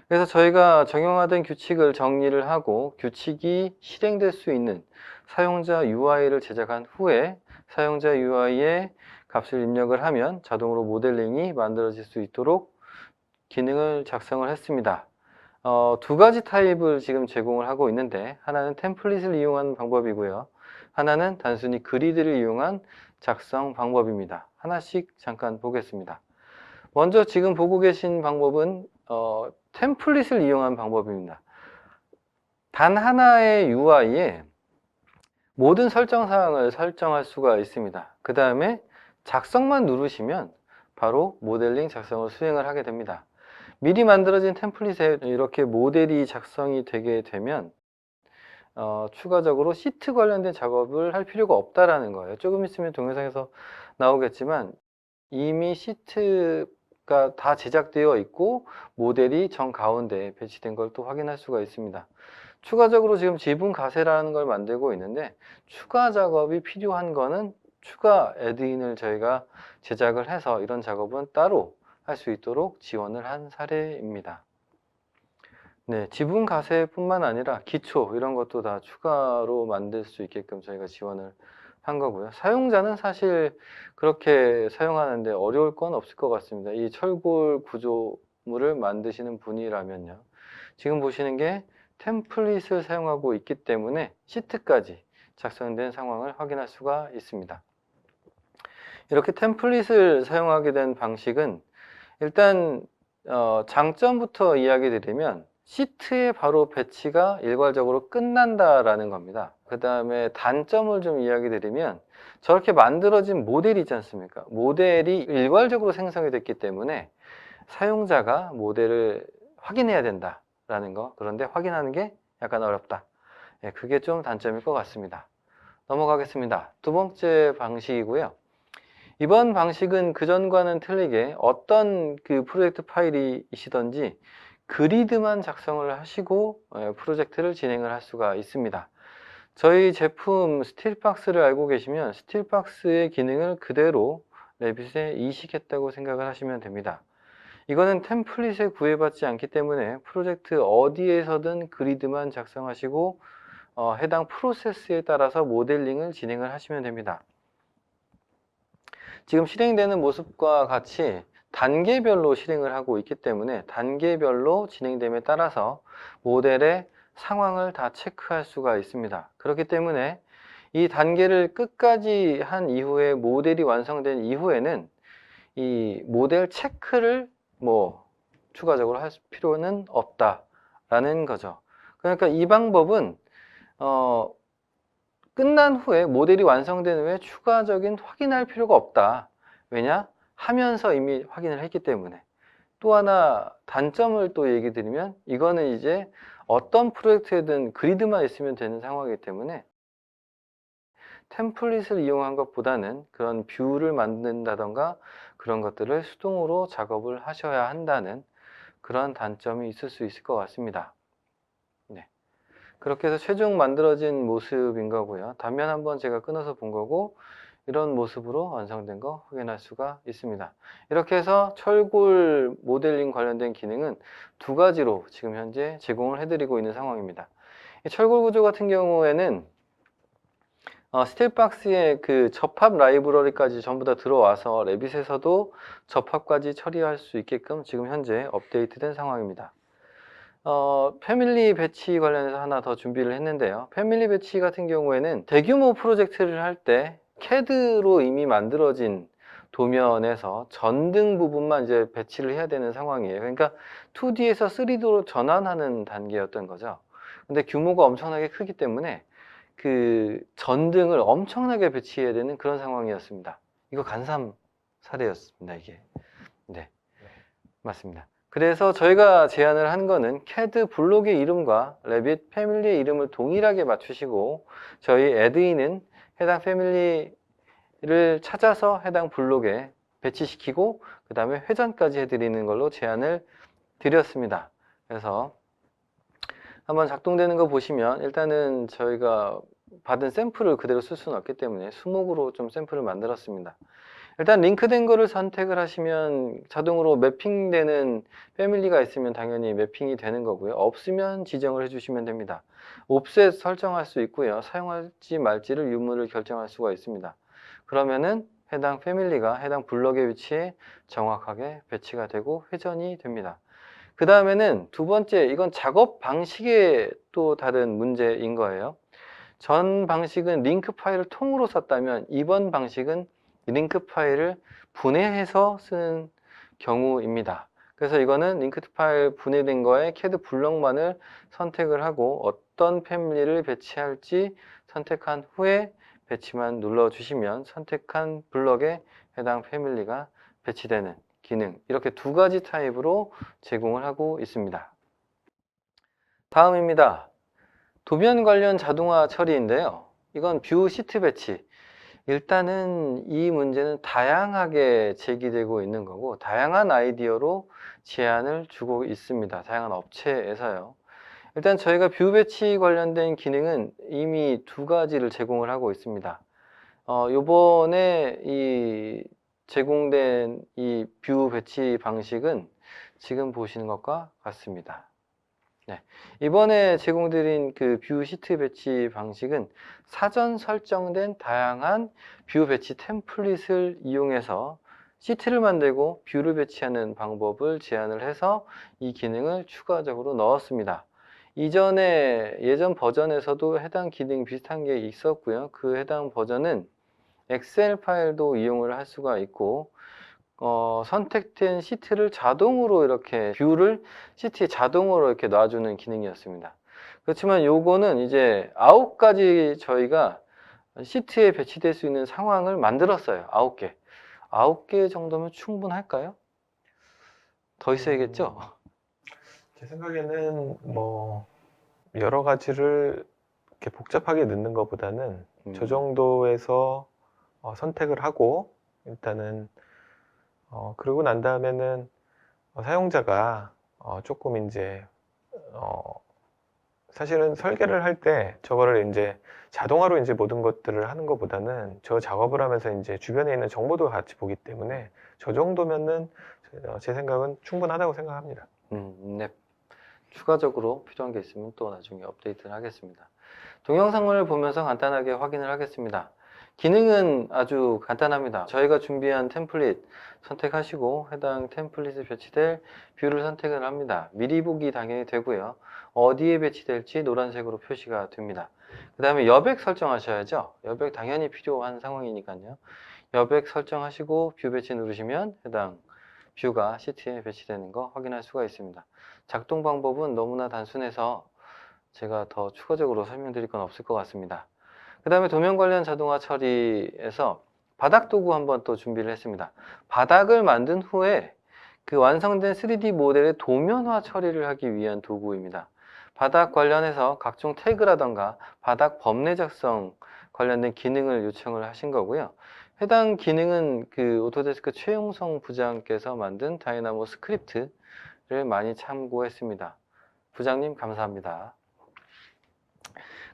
그래서 저희가 정형화된 규칙을 정리를 하고 규칙이 실행될 수 있는 사용자 UI를 제작한 후에 사용자 UI에 값을 입력을 하면 자동으로 모델링이 만들어질 수 있도록 기능을 작성을 했습니다. 두 가지 타입을 지금 제공을 하고 있는데 하나는 템플릿을 이용한 방법이고요. 하나는 단순히 그리드를 이용한 작성 방법입니다. 하나씩 잠깐 보겠습니다. 먼저 지금 보고 계신 방법은 템플릿을 이용한 방법입니다. 단 하나의 UI에 모든 설정 사항을 설정할 수가 있습니다. 그 다음에 작성만 누르시면 바로 모델링 작성을 수행을 하게 됩니다. 미리 만들어진 템플릿에 이렇게 모델이 작성이 되게 되면 추가적으로 시트 관련된 작업을 할 필요가 없다라는 거예요. 조금 있으면 동영상에서 나오겠지만 이미 시트가 다 제작되어 있고 모델이 정 가운데에 배치된 걸 또 확인할 수가 있습니다. 추가적으로 지금 지분 가세라는 걸 만들고 있는데 추가 작업이 필요한 거는 추가 애드인을 저희가 제작을 해서 이런 작업은 따로 할 수 있도록 지원을 한 사례입니다. 네, 지분 가세뿐만 아니라 기초 이런 것도 다 추가로 만들 수 있게끔 저희가 지원을 한 거고요. 사용자는 사실 그렇게 사용하는데 어려울 건 없을 것 같습니다. 이 철골 구조물을 만드시는 분이라면요. 지금 보시는 게 템플릿을 사용하고 있기 때문에 시트까지 작성된 상황을 확인할 수가 있습니다. 이렇게 템플릿을 사용하게 된 방식은 일단 장점부터 이야기 드리면 시트에 바로 배치가 일괄적으로 끝난다라는 겁니다. 그 다음에 단점을 좀 이야기 드리면 저렇게 만들어진 모델이 있지 않습니까? 모델이 일괄적으로 생성이 됐기 때문에 사용자가 모델을 확인해야 된다라는 거. 그런데 확인하는 게 약간 어렵다. 예, 그게 좀 단점일 것 같습니다. 넘어가겠습니다. 두 번째 방식이고요. 이번 방식은 그전과는 틀리게 어떤 프로젝트 파일이시든지 그리드만 작성을 하시고 프로젝트를 진행을 할 수가 있습니다. 저희 제품 스틸박스를 알고 계시면 스틸박스의 기능을 그대로 레빗에 이식했다고 생각을 하시면 됩니다. 이거는 템플릿에 구애받지 않기 때문에 프로젝트 어디에서든 그리드만 작성하시고 해당 프로세스에 따라서 모델링을 진행을 하시면 됩니다. 지금 실행되는 모습과 같이 단계별로 실행을 하고 있기 때문에 단계별로 진행됨에 따라서 모델의 상황을 다 체크할 수가 있습니다. 그렇기 때문에 이 단계를 끝까지 한 이후에 모델이 완성된 이후에는 이 모델 체크를 추가적으로 할 필요는 없다라는 거죠. 그러니까 이 방법은 끝난 후에 모델이 완성된 후에 추가적인 확인할 필요가 없다. 왜냐? 하면서 이미 확인을 했기 때문에. 또 하나 단점을 또 얘기 드리면 이거는 이제 어떤 프로젝트에든 그리드만 있으면 되는 상황이기 때문에 템플릿을 이용한 것보다는 그런 뷰를 만든다던가 그런 것들을 수동으로 작업을 하셔야 한다는 그런 단점이 있을 수 있을 것 같습니다. 네. 그렇게 해서 최종 만들어진 모습인 거고요. 단면 한번 제가 끊어서 본 거고 이런 모습으로 완성된 거 확인할 수가 있습니다. 이렇게 해서 철골 모델링 관련된 기능은 두 가지로 지금 현재 제공을 해드리고 있는 상황입니다. 이 철골 구조 같은 경우에는 스틸박스에 접합 라이브러리까지 전부 다 들어와서 레빗에서도 접합까지 처리할 수 있게끔 지금 현재 업데이트된 상황입니다. 패밀리 배치 관련해서 하나 더 준비를 했는데요. 패밀리 배치 같은 경우에는 대규모 프로젝트를 할 때 CAD로 이미 만들어진 도면에서 전등 부분만 이제 배치를 해야 되는 상황이에요. 그러니까 2D에서 3D로 전환하는 단계였던 거죠. 근데 규모가 엄청나게 크기 때문에 그 전등을 엄청나게 배치해야 되는 그런 상황이었습니다. 이거 간삼 사례였습니다, 이게. 네, 맞습니다. 그래서 저희가 제안을 한 거는 CAD 블록의 이름과 레빗 패밀리의 이름을 동일하게 맞추시고 저희 애드인은 해당 패밀리를 찾아서 해당 블록에 배치시키고 그 다음에 회전까지 해드리는 걸로 제안을 드렸습니다. 그래서 한번 작동되는 거 보시면 일단은 저희가 받은 샘플을 그대로 쓸 수는 없기 때문에 수목으로 좀 샘플을 만들었습니다. 일단 링크된 거를 선택을 하시면 자동으로 매핑되는 패밀리가 있으면 당연히 매핑이 되는 거고요. 없으면 지정을 해주시면 됩니다. 옵셋 설정할 수 있고요. 사용할지 말지를 유무를 결정할 수가 있습니다. 그러면은 해당 패밀리가 해당 블럭의 위치에 정확하게 배치가 되고 회전이 됩니다. 그 다음에는 두 번째, 이건 작업 방식의 또 다른 문제인 거예요. 전 방식은 링크 파일을 통으로 썼다면 이번 방식은 링크 파일을 분해해서 쓰는 경우입니다. 그래서 이거는 링크 파일 분해된 거에 CAD 블럭만을 선택을 하고 어떤 패밀리를 배치할지 선택한 후에 배치만 눌러주시면 선택한 블럭에 해당 패밀리가 배치되는 기능, 이렇게 두 가지 타입으로 제공을 하고 있습니다. 다음입니다. 도면 관련 자동화 처리인데요. 이건 뷰 시트 배치. 일단은 이 문제는 다양하게 제기되고 있는 거고 다양한 아이디어로 제안을 주고 있습니다. 다양한 업체에서요. 일단 저희가 뷰 배치 관련된 기능은 이미 두 가지를 제공을 하고 있습니다. 요번에 이 제공된 이 뷰 배치 방식은 지금 보시는 것과 같습니다. 네. 이번에 제공드린 그 뷰 시트 배치 방식은 사전 설정된 다양한 뷰 배치 템플릿을 이용해서 시트를 만들고 뷰를 배치하는 방법을 제안을 해서 이 기능을 추가적으로 넣었습니다. 이전에 예전 버전에서도 해당 기능 비슷한 게 있었고요. 그 해당 버전은 엑셀 파일도 이용을 할 수가 있고 선택된 시트를 자동으로 이렇게 뷰를 시트에 자동으로 이렇게 놔주는 기능이었습니다. 그렇지만 요거는 이제 9가지 저희가 시트에 배치될 수 있는 상황을 만들었어요. 9개. 9개 정도면 충분할까요? 더 있어야겠죠? 제 생각에는 뭐 여러 가지를 이렇게 복잡하게 넣는 것보다는 저 정도에서 선택을 하고 일단은 그러고 난 다음에는 사용자가 조금 이제 사실은 설계를 할 때 저거를 이제 자동화로 이제 모든 것들을 하는 것보다는 저 작업을 하면서 이제 주변에 있는 정보도 같이 보기 때문에 저 정도면은 제 생각은 충분하다고 생각합니다. 네. 추가적으로 필요한 게 있으면 또 나중에 업데이트를 하겠습니다. 동영상을 보면서 간단하게 확인을 하겠습니다. 기능은 아주 간단합니다. 저희가 준비한 템플릿 선택하시고 해당 템플릿에 배치될 뷰를 선택을 합니다. 미리 보기 당연히 되고요. 어디에 배치될지 노란색으로 표시가 됩니다. 그 다음에 여백 설정하셔야죠. 여백 당연히 필요한 상황이니까요. 여백 설정하시고 뷰 배치 누르시면 해당 뷰가 시트에 배치되는 거 확인할 수가 있습니다. 작동 방법은 너무나 단순해서 제가 더 추가적으로 설명드릴 건 없을 것 같습니다. 그 다음에 도면 관련 자동화 처리에서 바닥 도구 한번 또 준비를 했습니다. 바닥을 만든 후에 그 완성된 3D 모델의 도면화 처리를 하기 위한 도구입니다. 바닥 관련해서 각종 태그라던가 바닥 범례 작성 관련된 기능을 요청을 하신 거고요. 해당 기능은 그 오토데스크 최용성 부장께서 만든 다이나모 스크립트를 많이 참고했습니다. 부장님 감사합니다.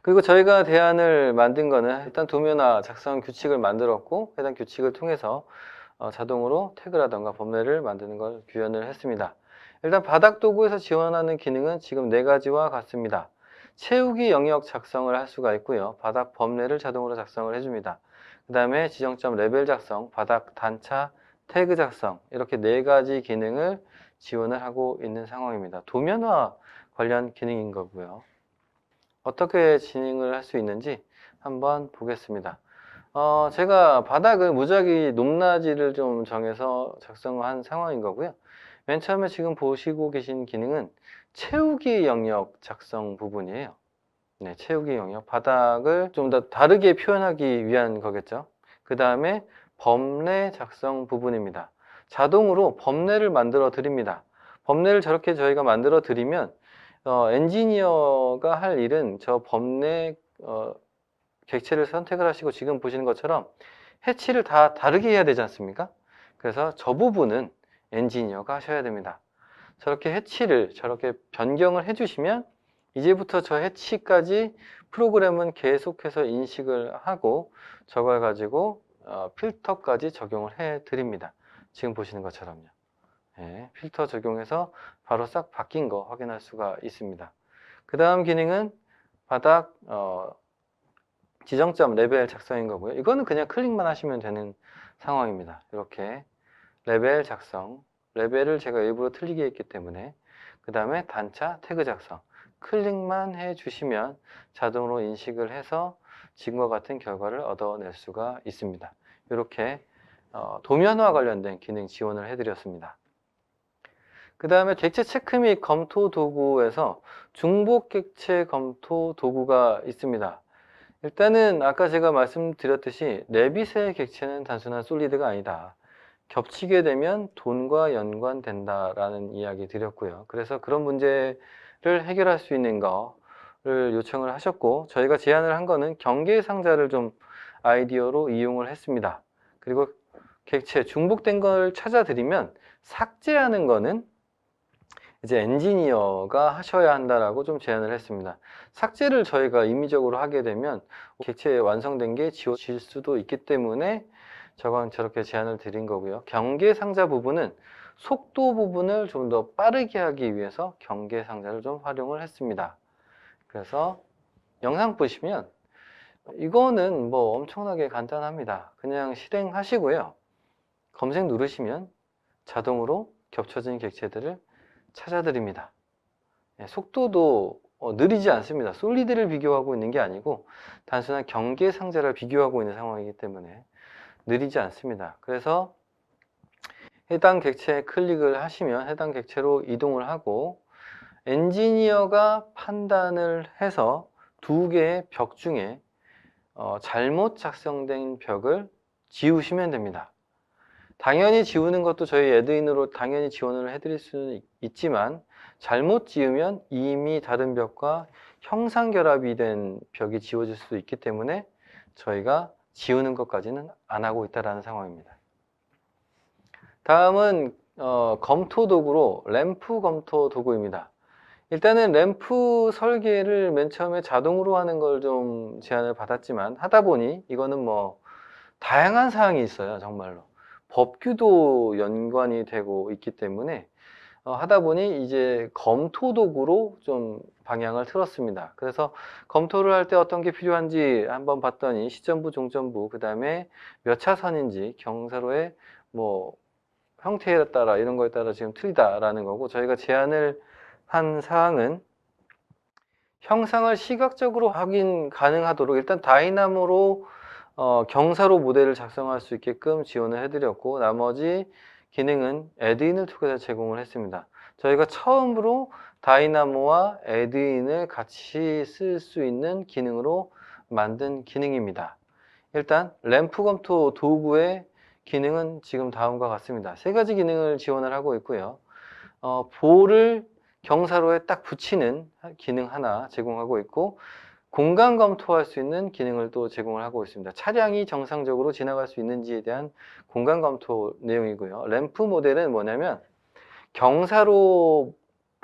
그리고 저희가 대안을 만든 거는 일단 도면화 작성 규칙을 만들었고 해당 규칙을 통해서 자동으로 태그라던가 범례를 만드는 걸 구현을 했습니다. 일단 바닥 도구에서 지원하는 기능은 지금 4가지와 같습니다. 채우기 영역 작성을 할 수가 있고요. 바닥 범례를 자동으로 작성을 해줍니다. 그 다음에 지정점 레벨 작성, 바닥 단차, 태그 작성 이렇게 4가지 기능을 지원을 하고 있는 상황입니다. 도면화 관련 기능인 거고요. 어떻게 진행을 할 수 있는지 한번 보겠습니다. 제가 바닥을 무작위 높낮이를 좀 정해서 작성한 상황인 거고요. 맨 처음에 지금 보시고 계신 기능은 채우기 영역 작성 부분이에요. 네, 채우기 영역. 바닥을 좀 더 다르게 표현하기 위한 거겠죠. 그 다음에 범례 작성 부분입니다. 자동으로 범례를 만들어 드립니다. 범례를 저렇게 저희가 만들어 드리면 엔지니어가 할 일은 저 범례 객체를 선택을 하시고 지금 보시는 것처럼 해치를 다 다르게 해야 되지 않습니까? 그래서 저 부분은 엔지니어가 하셔야 됩니다. 저렇게 해치를 저렇게 변경을 해주시면 이제부터 저 해치까지 프로그램은 계속해서 인식을 하고 저걸 가지고 필터까지 적용을 해 드립니다. 지금 보시는 것처럼요. 네, 필터 적용해서 바로 싹 바뀐 거 확인할 수가 있습니다. 그 다음 기능은 바닥 지정점 레벨 작성인 거고요. 이거는 그냥 클릭만 하시면 되는 상황입니다. 이렇게 레벨 작성, 레벨을 제가 일부러 틀리게 했기 때문에 그 다음에 단차 태그 작성 클릭만 해주시면 자동으로 인식을 해서 지금과 같은 결과를 얻어낼 수가 있습니다. 이렇게 도면화 관련된 기능 지원을 해드렸습니다. 그 다음에 객체 체크 및 검토 도구에서 중복 객체 검토 도구가 있습니다. 일단은 아까 제가 말씀드렸듯이 레빗의 객체는 단순한 솔리드가 아니다. 겹치게 되면 돈과 연관된다라는 이야기 드렸고요. 그래서 그런 문제를 해결할 수 있는 거를 요청을 하셨고 저희가 제안을 한 거는 경계 상자를 좀 아이디어로 이용을 했습니다. 그리고 객체 중복된 걸 찾아드리면 삭제하는 거는 이제 엔지니어가 하셔야 한다라고 좀 제안을 했습니다. 삭제를 저희가 임의적으로 하게 되면 객체 완성된 게 지워질 수도 있기 때문에 저렇게 제안을 드린 거고요. 경계 상자 부분은 속도 부분을 좀 더 빠르게 하기 위해서 경계 상자를 좀 활용을 했습니다. 그래서 영상 보시면 이거는 뭐 엄청나게 간단합니다. 그냥 실행하시고요. 검색 누르시면 자동으로 겹쳐진 객체들을 찾아드립니다. 속도도 느리지 않습니다. 솔리드를 비교하고 있는 게 아니고 단순한 경계 상자를 비교하고 있는 상황이기 때문에 느리지 않습니다. 그래서 해당 객체에 클릭을 하시면 해당 객체로 이동을 하고 엔지니어가 판단을 해서 두 개의 벽 중에 잘못 작성된 벽을 지우시면 됩니다. 당연히 지우는 것도 저희 애드인으로 당연히 지원을 해드릴 수는 있지만 잘못 지으면 이미 다른 벽과 형상 결합이 된 벽이 지워질 수도 있기 때문에 저희가 지우는 것까지는 안 하고 있다는 상황입니다. 다음은 검토 도구로 램프 검토 도구입니다. 일단은 램프 설계를 맨 처음에 자동으로 하는 걸 좀 제안을 받았지만 하다 보니 이거는 뭐 다양한 사항이 있어요. 정말로 법규도 연관이 되고 있기 때문에 하다 보니 이제 검토 도구로 좀 방향을 틀었습니다. 그래서 검토를 할 때 어떤 게 필요한지 한번 봤더니 시점부, 종점부, 그 다음에 몇 차선인지 경사로의 뭐 형태에 따라 이런 거에 따라 지금 틀리다라는 거고 저희가 제안을 한 사항은 형상을 시각적으로 확인 가능하도록 일단 다이나모로 경사로 모델을 작성할 수 있게끔 지원을 해드렸고 나머지 기능은 애드인을 통해서 제공을 했습니다. 저희가 처음으로 다이나모와 애드인을 같이 쓸 수 있는 기능으로 만든 기능입니다. 일단 램프 검토 도구의 기능은 지금 다음과 같습니다. 세 가지 기능을 지원을 하고 있고요. 볼을 경사로에 딱 붙이는 기능 하나 제공하고 있고 공간 검토할 수 있는 기능을 또 제공을 하고 있습니다. 차량이 정상적으로 지나갈 수 있는지에 대한 공간 검토 내용이고요. 램프 모델은 뭐냐면 경사로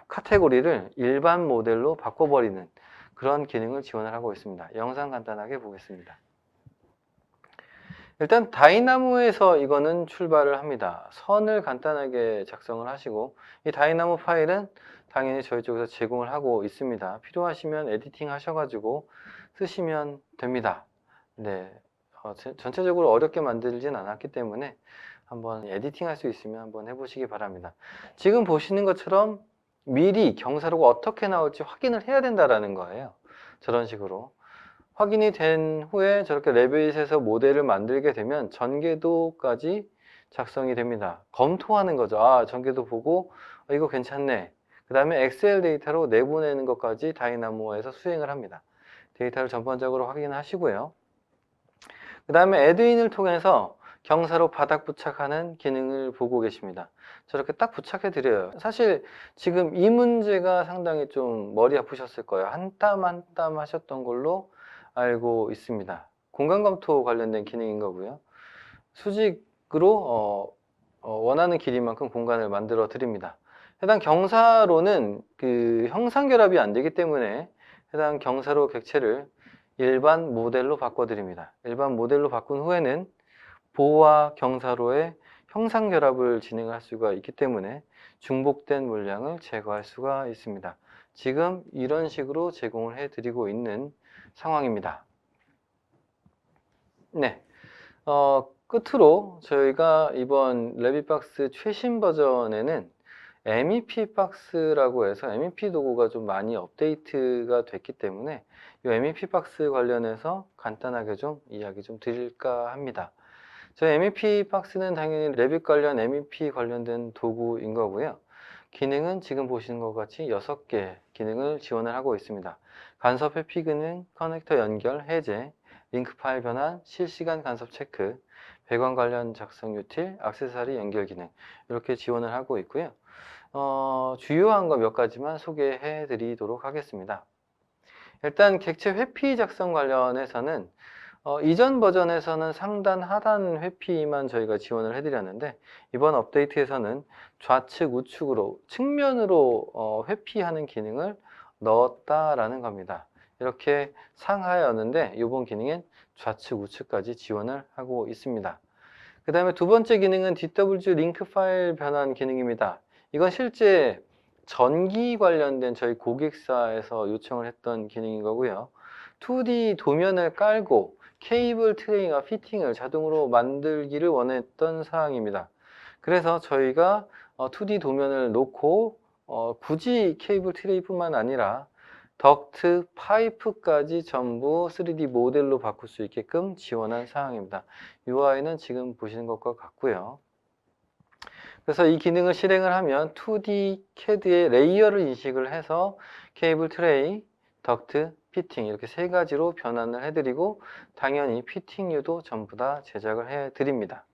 카테고리를 일반 모델로 바꿔버리는 그런 기능을 지원을 하고 있습니다. 영상 간단하게 보겠습니다. 일단 다이나모에서 이거는 출발을 합니다. 선을 간단하게 작성을 하시고 이 다이나모 파일은 당연히 저희 쪽에서 제공을 하고 있습니다. 필요하시면 에디팅 하셔가지고 쓰시면 됩니다. 네, 전체적으로 어렵게 만들진 않았기 때문에 한번 에디팅 할 수 있으면 한번 해보시기 바랍니다. 지금 보시는 것처럼 미리 경사로가 어떻게 나올지 확인을 해야 된다라는 거예요. 저런 식으로 확인이 된 후에 저렇게 레빗에서 모델을 만들게 되면 전개도까지 작성이 됩니다. 검토하는 거죠. 아, 전개도 보고 이거 괜찮네. 그 다음에 엑셀 데이터로 내보내는 것까지 다이나모에서 수행을 합니다. 데이터를 전반적으로 확인하시고요. 그 다음에 애드인을 통해서 경사로 바닥 부착하는 기능을 보고 계십니다. 저렇게 딱 부착해 드려요. 사실 지금 이 문제가 상당히 좀 머리 아프셨을 거예요. 한 땀 한 땀 하셨던 걸로 알고 있습니다. 공간 검토 관련된 기능인 거고요. 수직으로 원하는 길이만큼 공간을 만들어 드립니다. 해당 경사로는 그 형상 결합이 안 되기 때문에 해당 경사로 객체를 일반 모델로 바꿔 드립니다. 일반 모델로 바꾼 후에는 보와 경사로의 형상 결합을 진행할 수가 있기 때문에 중복된 물량을 제거할 수가 있습니다. 지금 이런 식으로 제공을 해 드리고 있는 상황입니다. 네. 끝으로 저희가 이번 레빗박스 최신 버전에는 MEP 박스라고 해서 MEP 도구가 좀 많이 업데이트가 됐기 때문에 이 MEP 박스 관련해서 간단하게 좀 이야기 좀 드릴까 합니다. 저희 MEP 박스는 당연히 레빗 관련 MEP 관련된 도구인 거고요. 기능은 지금 보시는 것 같이 6개 기능을 지원을 하고 있습니다. 간섭 회피 기능, 커넥터 연결, 해제, 링크 파일 변환, 실시간 간섭 체크, 배관 관련 작성 유틸, 액세서리 연결 기능 이렇게 지원을 하고 있고요. 주요한 거 몇 가지만 소개해 드리도록 하겠습니다. 일단 객체 회피 작성 관련해서는 이전 버전에서는 상단, 하단 회피만 저희가 지원을 해드렸는데 이번 업데이트에서는 좌측, 우측으로, 측면으로 회피하는 기능을 넣었다라는 겁니다. 이렇게 상하였는데 이번 기능엔 좌측, 우측까지 지원을 하고 있습니다. 그 다음에 두 번째 기능은 DWG 링크 파일 변환 기능입니다. 이건 실제 전기 관련된 저희 고객사에서 요청을 했던 기능인 거고요. 2D 도면을 깔고 케이블 트레이와 피팅을 자동으로 만들기를 원했던 사항입니다. 그래서 저희가 2D 도면을 놓고 굳이 케이블 트레이뿐만 아니라 덕트, 파이프까지 전부 3D 모델로 바꿀 수 있게끔 지원한 사항입니다. UI는 지금 보시는 것과 같고요. 그래서 이 기능을 실행을 하면 2D CAD의 레이어를 인식을 해서 케이블 트레이, 덕트, 피팅 이렇게 세 가지로 변환을 해드리고 당연히 피팅류도 전부 다 제작을 해드립니다.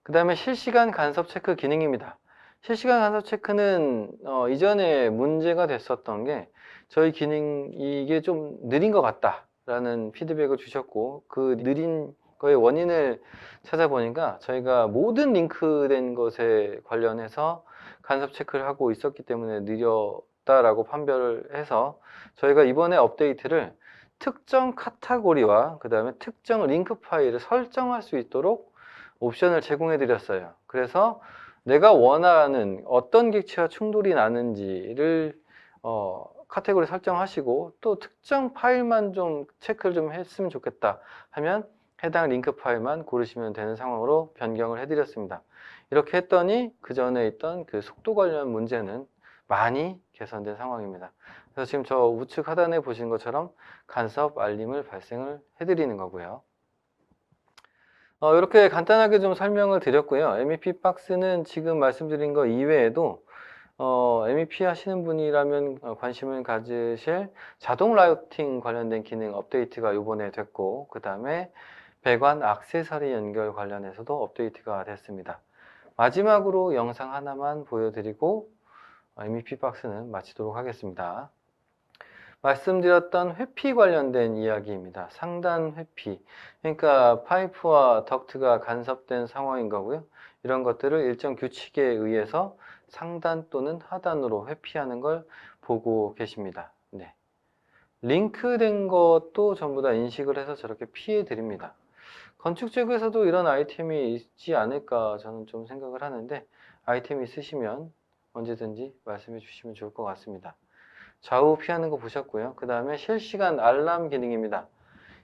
그 다음에 실시간 간섭 체크 기능입니다. 실시간 간섭 체크는 이전에 문제가 됐었던 게 저희 기능 이게 좀 느린 것 같다 라는 피드백을 주셨고 그 느린 거의 원인을 찾아보니까 저희가 모든 링크된 것에 관련해서 간섭 체크를 하고 있었기 때문에 느렸다라고 판별을 해서 저희가 이번에 업데이트를 특정 카테고리와 그 다음에 특정 링크 파일을 설정할 수 있도록 옵션을 제공해 드렸어요. 그래서 내가 원하는 어떤 객체와 충돌이 나는지를 카테고리 설정하시고 또 특정 파일만 좀 체크를 좀 했으면 좋겠다 하면 해당 링크 파일만 고르시면 되는 상황으로 변경을 해드렸습니다. 이렇게 했더니 그 전에 있던 그 속도 관련 문제는 많이 개선된 상황입니다. 그래서 지금 저 우측 하단에 보시는 것처럼 간섭 알림을 발생을 해드리는 거고요. 이렇게 간단하게 좀 설명을 드렸고요. MEP 박스는 지금 말씀드린 거 이외에도 MEP 하시는 분이라면 관심을 가지실 자동 라우팅 관련된 기능 업데이트가 이번에 됐고 그 다음에 배관 액세서리 연결 관련해서도 업데이트가 됐습니다. 마지막으로 영상 하나만 보여드리고 MEP 박스는 마치도록 하겠습니다. 말씀드렸던 회피 관련된 이야기입니다. 상단 회피. 그러니까 파이프와 덕트가 간섭된 상황인 거고요. 이런 것들을 일정 규칙에 의해서 상단 또는 하단으로 회피하는 걸 보고 계십니다. 네. 링크된 것도 전부 다 인식을 해서 저렇게 피해 드립니다. 건축 쪽에서도 이런 아이템이 있지 않을까 저는 좀 생각을 하는데 아이템이 있으시면 언제든지 말씀해 주시면 좋을 것 같습니다. 좌우 피하는 거 보셨고요. 그 다음에 실시간 알람 기능입니다.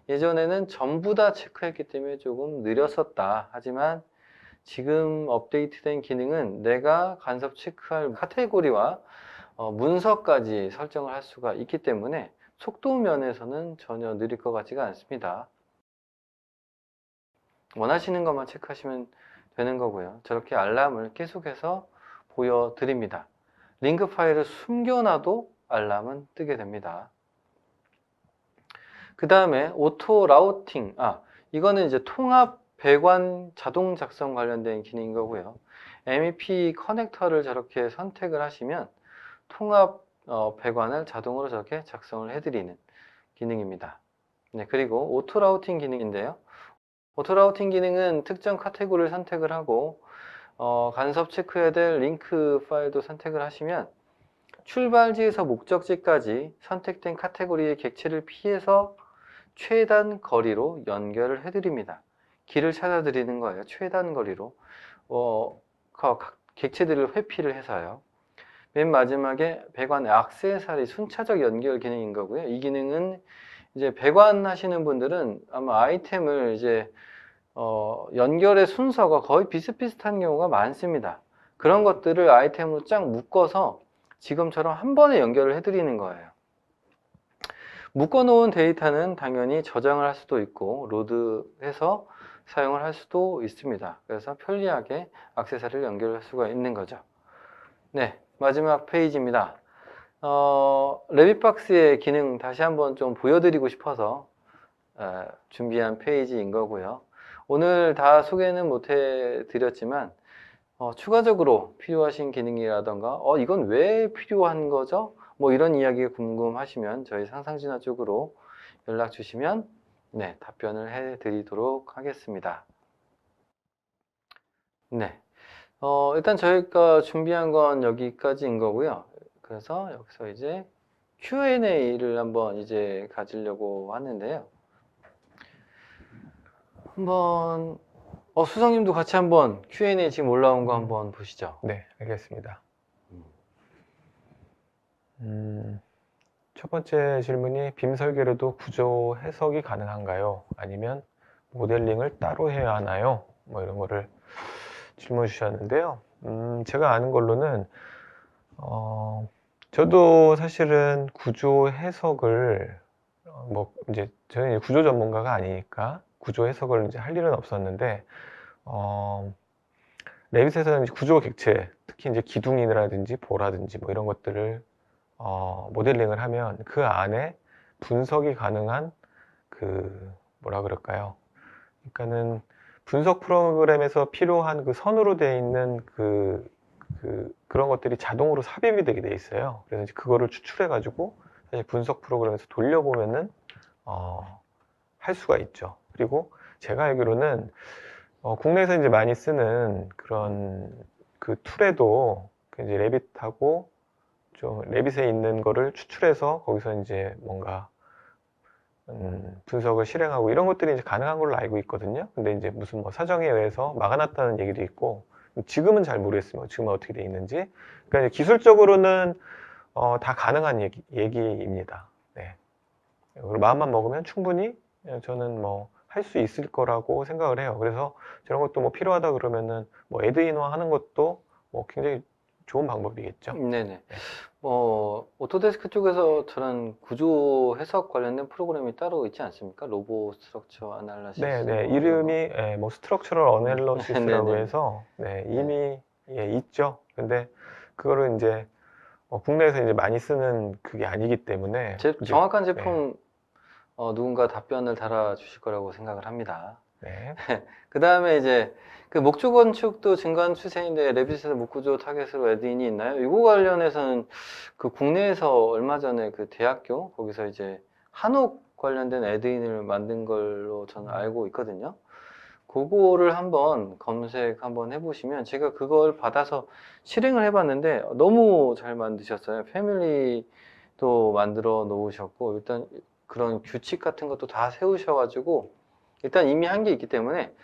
예전에는 전부 다 체크했기 때문에 조금 느렸었다. 하지만 지금 업데이트된 기능은 내가 간섭 체크할 카테고리와 문서까지 설정을 할 수가 있기 때문에 속도 면에서는 전혀 느릴 것 같지가 않습니다. 원하시는 것만 체크하시면 되는 거고요. 저렇게 알람을 계속해서 보여드립니다. 링크 파일을 숨겨놔도 알람은 뜨게 됩니다. 그 다음에 오토 라우팅. 이거는 이제 통합 배관 자동 작성 관련된 기능인 거고요. MEP 커넥터를 저렇게 선택을 하시면 통합 배관을 자동으로 저렇게 작성을 해드리는 기능입니다. 네, 그리고 오토 라우팅 기능인데요. 오토 라우팅 기능은 특정 카테고리를 선택을 하고 간섭 체크해야 될 링크 파일도 선택을 하시면 출발지에서 목적지까지 선택된 카테고리의 객체를 피해서 최단 거리로 연결을 해드립니다. 길을 찾아드리는 거예요. 최단 거리로 객체들을 회피를 해서요. 맨 마지막에 배관의 액세서리 순차적 연결 기능인 거고요. 이 기능은 이제 배관 하시는 분들은 아마 아이템을 이제 연결의 순서가 거의 비슷비슷한 경우가 많습니다. 그런 것들을 아이템으로 쫙 묶어서 지금처럼 한 번에 연결을 해드리는 거예요. 묶어놓은 데이터는 당연히 저장을 할 수도 있고 로드해서 사용을 할 수도 있습니다. 그래서 편리하게 액세서리를 연결할 수가 있는 거죠. 네, 마지막 페이지입니다. 레빗박스의 기능 다시 한번 좀 보여드리고 싶어서 준비한 페이지인 거고요. 오늘 다 소개는 못 해드렸지만 추가적으로 필요하신 기능이라던가 이건 왜 필요한 거죠? 뭐 이런 이야기가 궁금하시면 저희 상상진화 쪽으로 연락 주시면 네, 답변을 해드리도록 하겠습니다. 네, 일단 저희가 준비한 건 여기까지인 거고요. 그래서 여기서 이제 Q&A를 한번 이제 가지려고 하는데요. 한번 수성님도 같이 한번 Q&A 지금 올라온 거 한번 보시죠. 네, 알겠습니다. 첫 번째 질문이 빔 설계로도 구조 해석이 가능한가요? 아니면 모델링을 따로 해야 하나요? 뭐 이런 거를 질문 주셨는데요. 제가 아는 걸로는 저도 사실은 구조 해석을 뭐 이제 저는 이제 구조 전문가가 아니니까 구조 해석을 이제 할 일은 없었는데 레빗에서는 구조 객체, 특히 이제 기둥이라든지 보라든지 뭐 이런 것들을 모델링을 하면 그 안에 분석이 가능한 그 뭐라 그럴까요? 그러니까는 분석 프로그램에서 필요한 그 선으로 되어 있는 그런 것들이 자동으로 삽입이 되게 돼 있어요. 그래서 이제 그거를 추출해 가지고 사실 분석 프로그램에서 돌려보면은 할 수가 있죠. 그리고 제가 알기로는 국내에서 이제 많이 쓰는 그런 그 툴에도 이제 레빗하고 좀 레빗에 있는 거를 추출해서 거기서 이제 뭔가 분석을 실행하고 이런 것들이 이제 가능한 걸로 알고 있거든요. 근데 이제 무슨 뭐 사정에 의해서 막아놨다는 얘기도 있고 지금은 잘 모르겠습니다. 지금은 어떻게 돼 있는지. 그러니까 기술적으로는 다 가능한 얘기입니다. 네. 그리고 마음만 먹으면 충분히 저는 뭐 할 수 있을 거라고 생각을 해요. 그래서 저런 것도 뭐 필요하다 그러면은 뭐 애드인화 하는 것도 뭐 굉장히 좋은 방법이겠죠. 네네. 오토데스크 쪽에서 저런 구조 해석 관련된 프로그램이 따로 있지 않습니까? 로보 스트럭처 아날라시스. 네네. 뭐 이런 이름이 거. 뭐 스트럭처럴 어널러시스라고 네네. 해서 네, 이미 있죠. 근데 그거를 이제 국내에서 이제 많이 쓰는 그게 아니기 때문에 정확한 네, 제품 누군가 답변을 달아주실 거라고 생각을 합니다. 네. 그 다음에 이제 그 목조 건축도 증가하는 추세인데 레빗에서 목구조 타겟으로 애드인이 있나요? 이거 관련해서는 그 국내에서 얼마 전에 그 대학교 거기서 이제 한옥 관련된 애드인을 만든 걸로 저는 알고 있거든요. 그거를 한번 검색 한번 해보시면 제가 그걸 받아서 실행을 해봤는데 너무 잘 만드셨어요. 패밀리도 만들어 놓으셨고 일단 그런 규칙 같은 것도 다 세우셔가지고 일단 이미 한 게 있기 때문에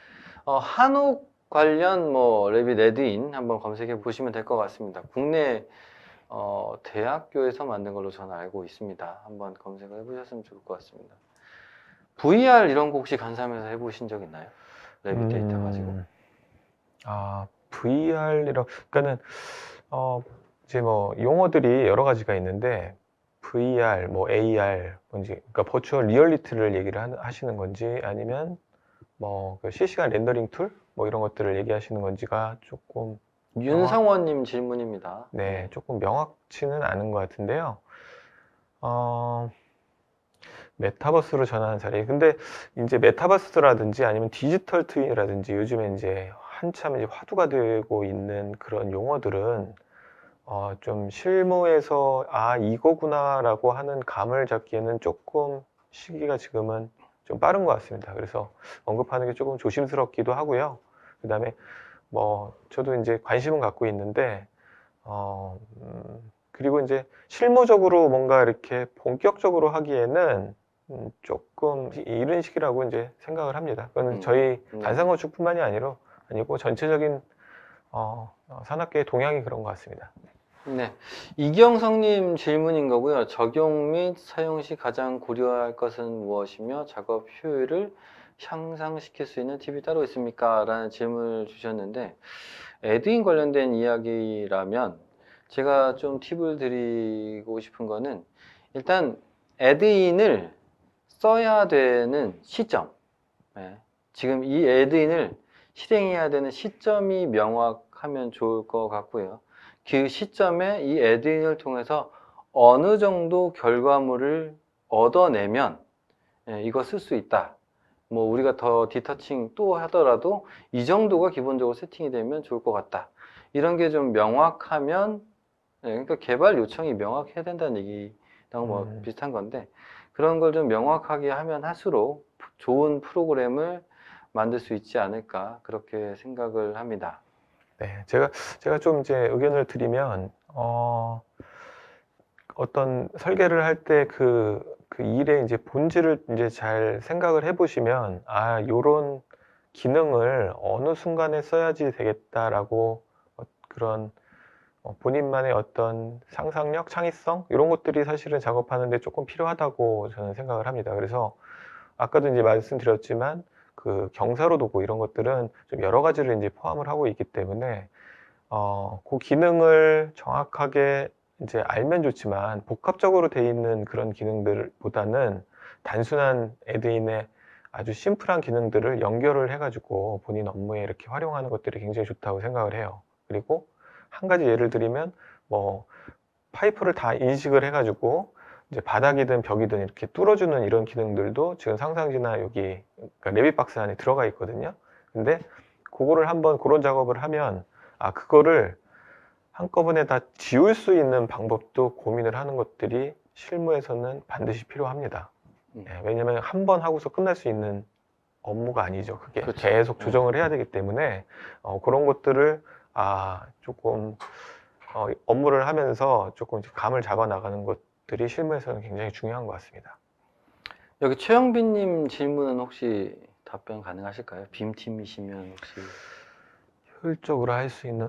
한옥 관련 뭐 레빗 애드인 한번 검색해 보시면 될 것 같습니다. 국내 대학교에서 만든 걸로 저는 알고 있습니다. 한번 검색을 해보셨으면 좋을 것 같습니다. VR 이런 거 혹시 간사하면서 해보신 적 있나요? 레빗 데이터 가지고? VR이라 그러니까는 이제 뭐 용어들이 여러 가지가 있는데 VR, 뭐 AR, 뭔지, 그러니까 버추얼 리얼리티를 얘기를 하시는 건지 아니면 뭐 그 실시간 렌더링 툴, 뭐 이런 것들을 얘기하시는 건지가 조금 윤성원님 질문입니다. 네, 조금 명확치는 않은 것 같은데요. 어, 메타버스로 전환한 사례. 근데 이제 메타버스라든지 아니면 디지털 트윈이라든지 요즘에 이제 한참 이제 화두가 되고 있는 그런 용어들은 좀 실무에서 아, 이거구나라고 하는 감을 잡기에는 조금 시기가 지금은 좀 빠른 것 같습니다. 그래서 언급하는 게 조금 조심스럽기도 하고요. 그다음에 뭐 저도 이제 관심은 갖고 있는데 그리고 이제 실무적으로 뭔가 이렇게 본격적으로 하기에는 조금 이른 시기라고 이제 생각을 합니다. 그거는 저희 네. 관상건축뿐만이 아니고 전체적인 산업계의 동향이 그런 것 같습니다. 네. 이경성님 질문인 거고요. 적용 및 사용 시 가장 고려할 것은 무엇이며 작업 효율을 향상시킬 수 있는 팁이 따로 있습니까? 라는 질문을 주셨는데, 에드인 관련된 이야기라면 제가 좀 팁을 드리고 싶은 거는 일단 에드인을 써야 되는 시점, 네. 지금 이 에드인을 실행해야 되는 시점이 명확하면 좋을 것 같고요. 그 시점에 이 에드인을 통해서 어느 정도 결과물을 얻어내면 이거 쓸 수 있다. 뭐 우리가 더 디터칭 또 하더라도 이 정도가 기본적으로 세팅이 되면 좋을 것 같다. 이런 게 좀 명확하면 그러니까 개발 요청이 명확해야 된다는 얘기랑 뭐 비슷한 건데 그런 걸 좀 명확하게 하면 할수록 좋은 프로그램을 만들 수 있지 않을까 그렇게 생각을 합니다. 네, 제가 좀 이제 의견을 드리면, 어떤 설계를 할 때 그 일의 이제 본질을 이제 잘 생각을 해보시면, 아, 요런 기능을 어느 순간에 써야지 되겠다라고 그런 본인만의 어떤 상상력, 창의성, 이런 것들이 사실은 작업하는데 조금 필요하다고 저는 생각을 합니다. 그래서 아까도 이제 말씀드렸지만, 그 경사로 도구 이런 것들은 좀 여러 가지를 이제 포함을 하고 있기 때문에 그 기능을 정확하게 이제 알면 좋지만 복합적으로 돼 있는 그런 기능들보다는 단순한 애드인의 아주 심플한 기능들을 연결을 해가지고 본인 업무에 이렇게 활용하는 것들이 굉장히 좋다고 생각을 해요. 그리고 한 가지 예를 들면 뭐 파이프를 다 인식을 해가지고 이제 바닥이든 벽이든 이렇게 뚫어주는 이런 기능들도 지금 상상지나 여기 그러니까 레빗박스 안에 들어가 있거든요. 근데 그거를 한번 그런 작업을 하면 아, 그거를 한꺼번에 다 지울 수 있는 방법도 고민을 하는 것들이 실무에서는 반드시 필요합니다. 왜냐면 한 번 하고서 끝날 수 있는 업무가 아니죠. 그게 그렇죠. 계속 조정을 해야 되기 때문에 그런 것들을 조금 업무를 하면서 조금 감을 잡아 나가는 것들이 실무에서는 굉장히 중요한 것 같습니다. 여기 최영빈님 질문은 혹시 답변 가능하실까요? 빔팀이시면 혹시 효율적으로 할 수 있는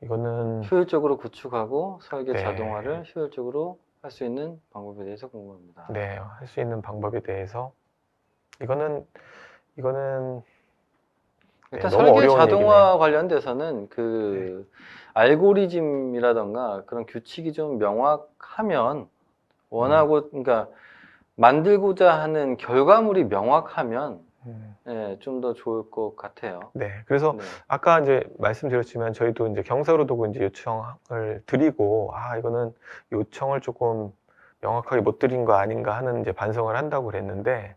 이거는 효율적으로 구축하고 설계 네. 자동화를 효율적으로 할 수 있는 방법에 대해서 궁금합니다. 네, 할 수 있는 방법에 대해서 이거는 네, 일단 너무 설계 어려운 자동화 얘기네요. 관련돼서는 그 알고리즘이라던가 그런 규칙이 좀 명확하면 원하고 그러니까 만들고자 하는 결과물이 명확하면 좀 더 좋을 것 같아요. 네, 그래서 네. 아까 이제 말씀드렸지만 저희도 이제 경사로 두고 이제 요청을 드리고 이거는 요청을 조금 명확하게 못 드린 거 아닌가 하는 이제 반성을 한다고 그랬는데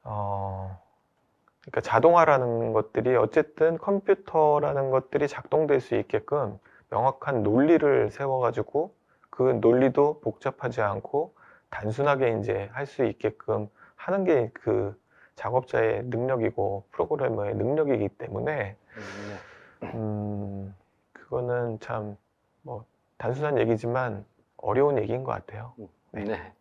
그러니까 자동화라는 것들이 어쨌든 컴퓨터라는 것들이 작동될 수 있게끔 명확한 논리를 세워가지고 그 논리도 복잡하지 않고 단순하게 이제 할 수 있게끔 하는 게 그 작업자의 능력이고 프로그래머의 능력이기 때문에 그거는 참 뭐 단순한 얘기지만 어려운 얘기인 것 같아요. 네.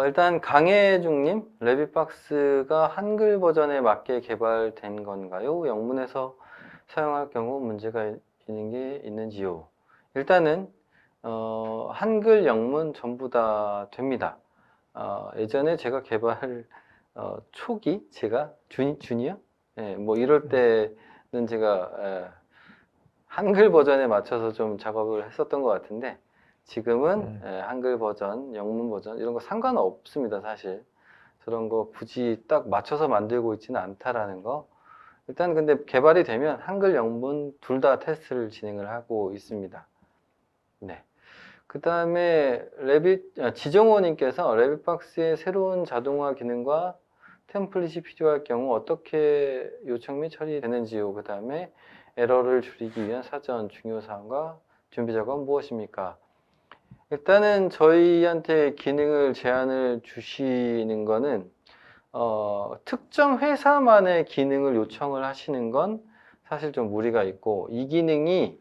일단 강혜중님, 레빗박스가 한글 버전에 맞게 개발된 건가요? 영문에서 사용할 경우 문제가 있는 게 있는지요? 일단은 한글, 영문 전부 다 됩니다. 예전에 제가 개발 초기 제가 주니어, 뭐 이럴 때는 제가 한글 버전에 맞춰서 좀 작업을 했었던 것 같은데 지금은 한글 버전, 영문 버전 이런 거 상관없습니다, 사실. 저런 거 굳이 딱 맞춰서 만들고 있지는 않다라는 거. 일단 근데 개발이 되면 한글, 영문 둘 다 테스트를 진행을 하고 있습니다. 네. 그 다음에 지정호님께서 레빗박스의 새로운 자동화 기능과 템플릿이 필요할 경우 어떻게 요청 및 처리되는지요? 그 다음에 에러를 줄이기 위한 사전 중요사항과 준비 작업은 무엇입니까? 일단은 저희한테 기능을 제안을 주시는 거는 특정 회사만의 기능을 요청을 하시는 건 사실 좀 무리가 있고, 이 기능이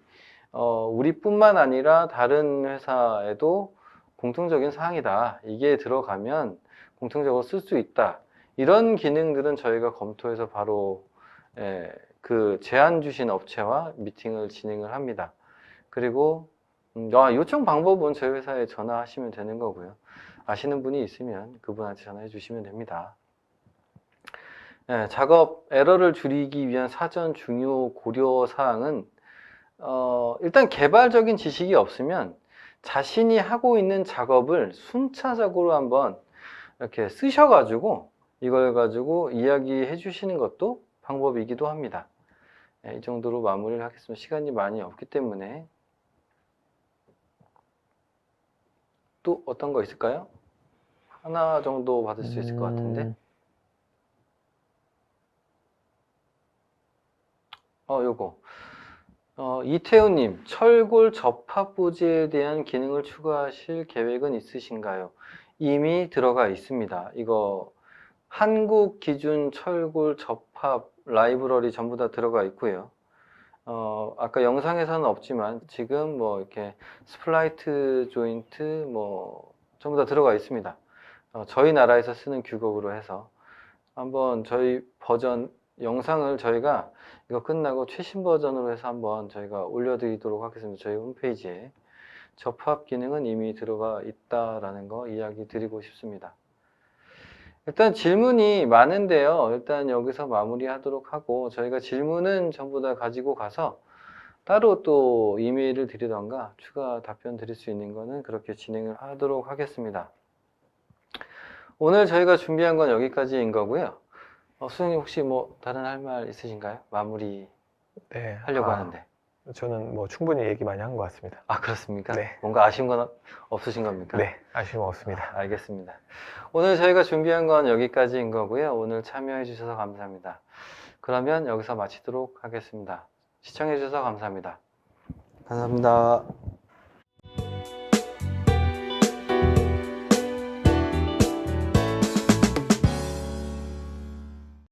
우리뿐만 아니라 다른 회사에도 공통적인 사항이다. 이게 들어가면 공통적으로 쓸 수 있다. 이런 기능들은 저희가 검토해서 바로 그 제안 주신 업체와 미팅을 진행을 합니다. 그리고 요청 방법은 저희 회사에 전화하시면 되는 거고요. 아시는 분이 있으면 그분한테 전화해 주시면 됩니다. 작업 에러를 줄이기 위한 사전 중요 고려 사항은 일단 개발적인 지식이 없으면 자신이 하고 있는 작업을 순차적으로 한번 이렇게 쓰셔가지고 이걸 가지고 이야기해 주시는 것도 방법이기도 합니다. 이 정도로 마무리를 하겠습니다. 시간이 많이 없기 때문에. 또 어떤 거 있을까요? 하나 정도 받을 수 있을 것 같은데. 요거. 이태우님, 철골 접합 부지에 대한 기능을 추가하실 계획은 있으신가요? 이미 들어가 있습니다. 이거 한국 기준 철골 접합 라이브러리 전부 다 들어가 있고요. 아까 영상에서는 없지만 지금 뭐 이렇게 스플라이트 조인트 뭐 전부 다 들어가 있습니다. 저희 나라에서 쓰는 규격으로 해서 한번 저희 버전 영상을 저희가 이거 끝나고 최신 버전으로 해서 한번 저희가 올려드리도록 하겠습니다. 저희 홈페이지에 접합 기능은 이미 들어가 있다라는 거 이야기 드리고 싶습니다. 일단 질문이 많은데요. 일단 여기서 마무리하도록 하고 저희가 질문은 전부 다 가지고 가서 따로 또 이메일을 드리던가 추가 답변 드릴 수 있는 거는 그렇게 진행을 하도록 하겠습니다. 오늘 저희가 준비한 건 여기까지인 거고요. 수영님 혹시 뭐 다른 할 말 있으신가요? 마무리 네, 하려고 하는데. 저는 뭐 충분히 얘기 많이 한 것 같습니다. 아, 그렇습니까? 네. 뭔가 아쉬운 건 없으신 겁니까? 네, 아쉬움 없습니다. 알겠습니다. 오늘 저희가 준비한 건 여기까지인 거고요. 오늘 참여해 주셔서 감사합니다. 그러면 여기서 마치도록 하겠습니다. 시청해 주셔서 감사합니다. 감사합니다.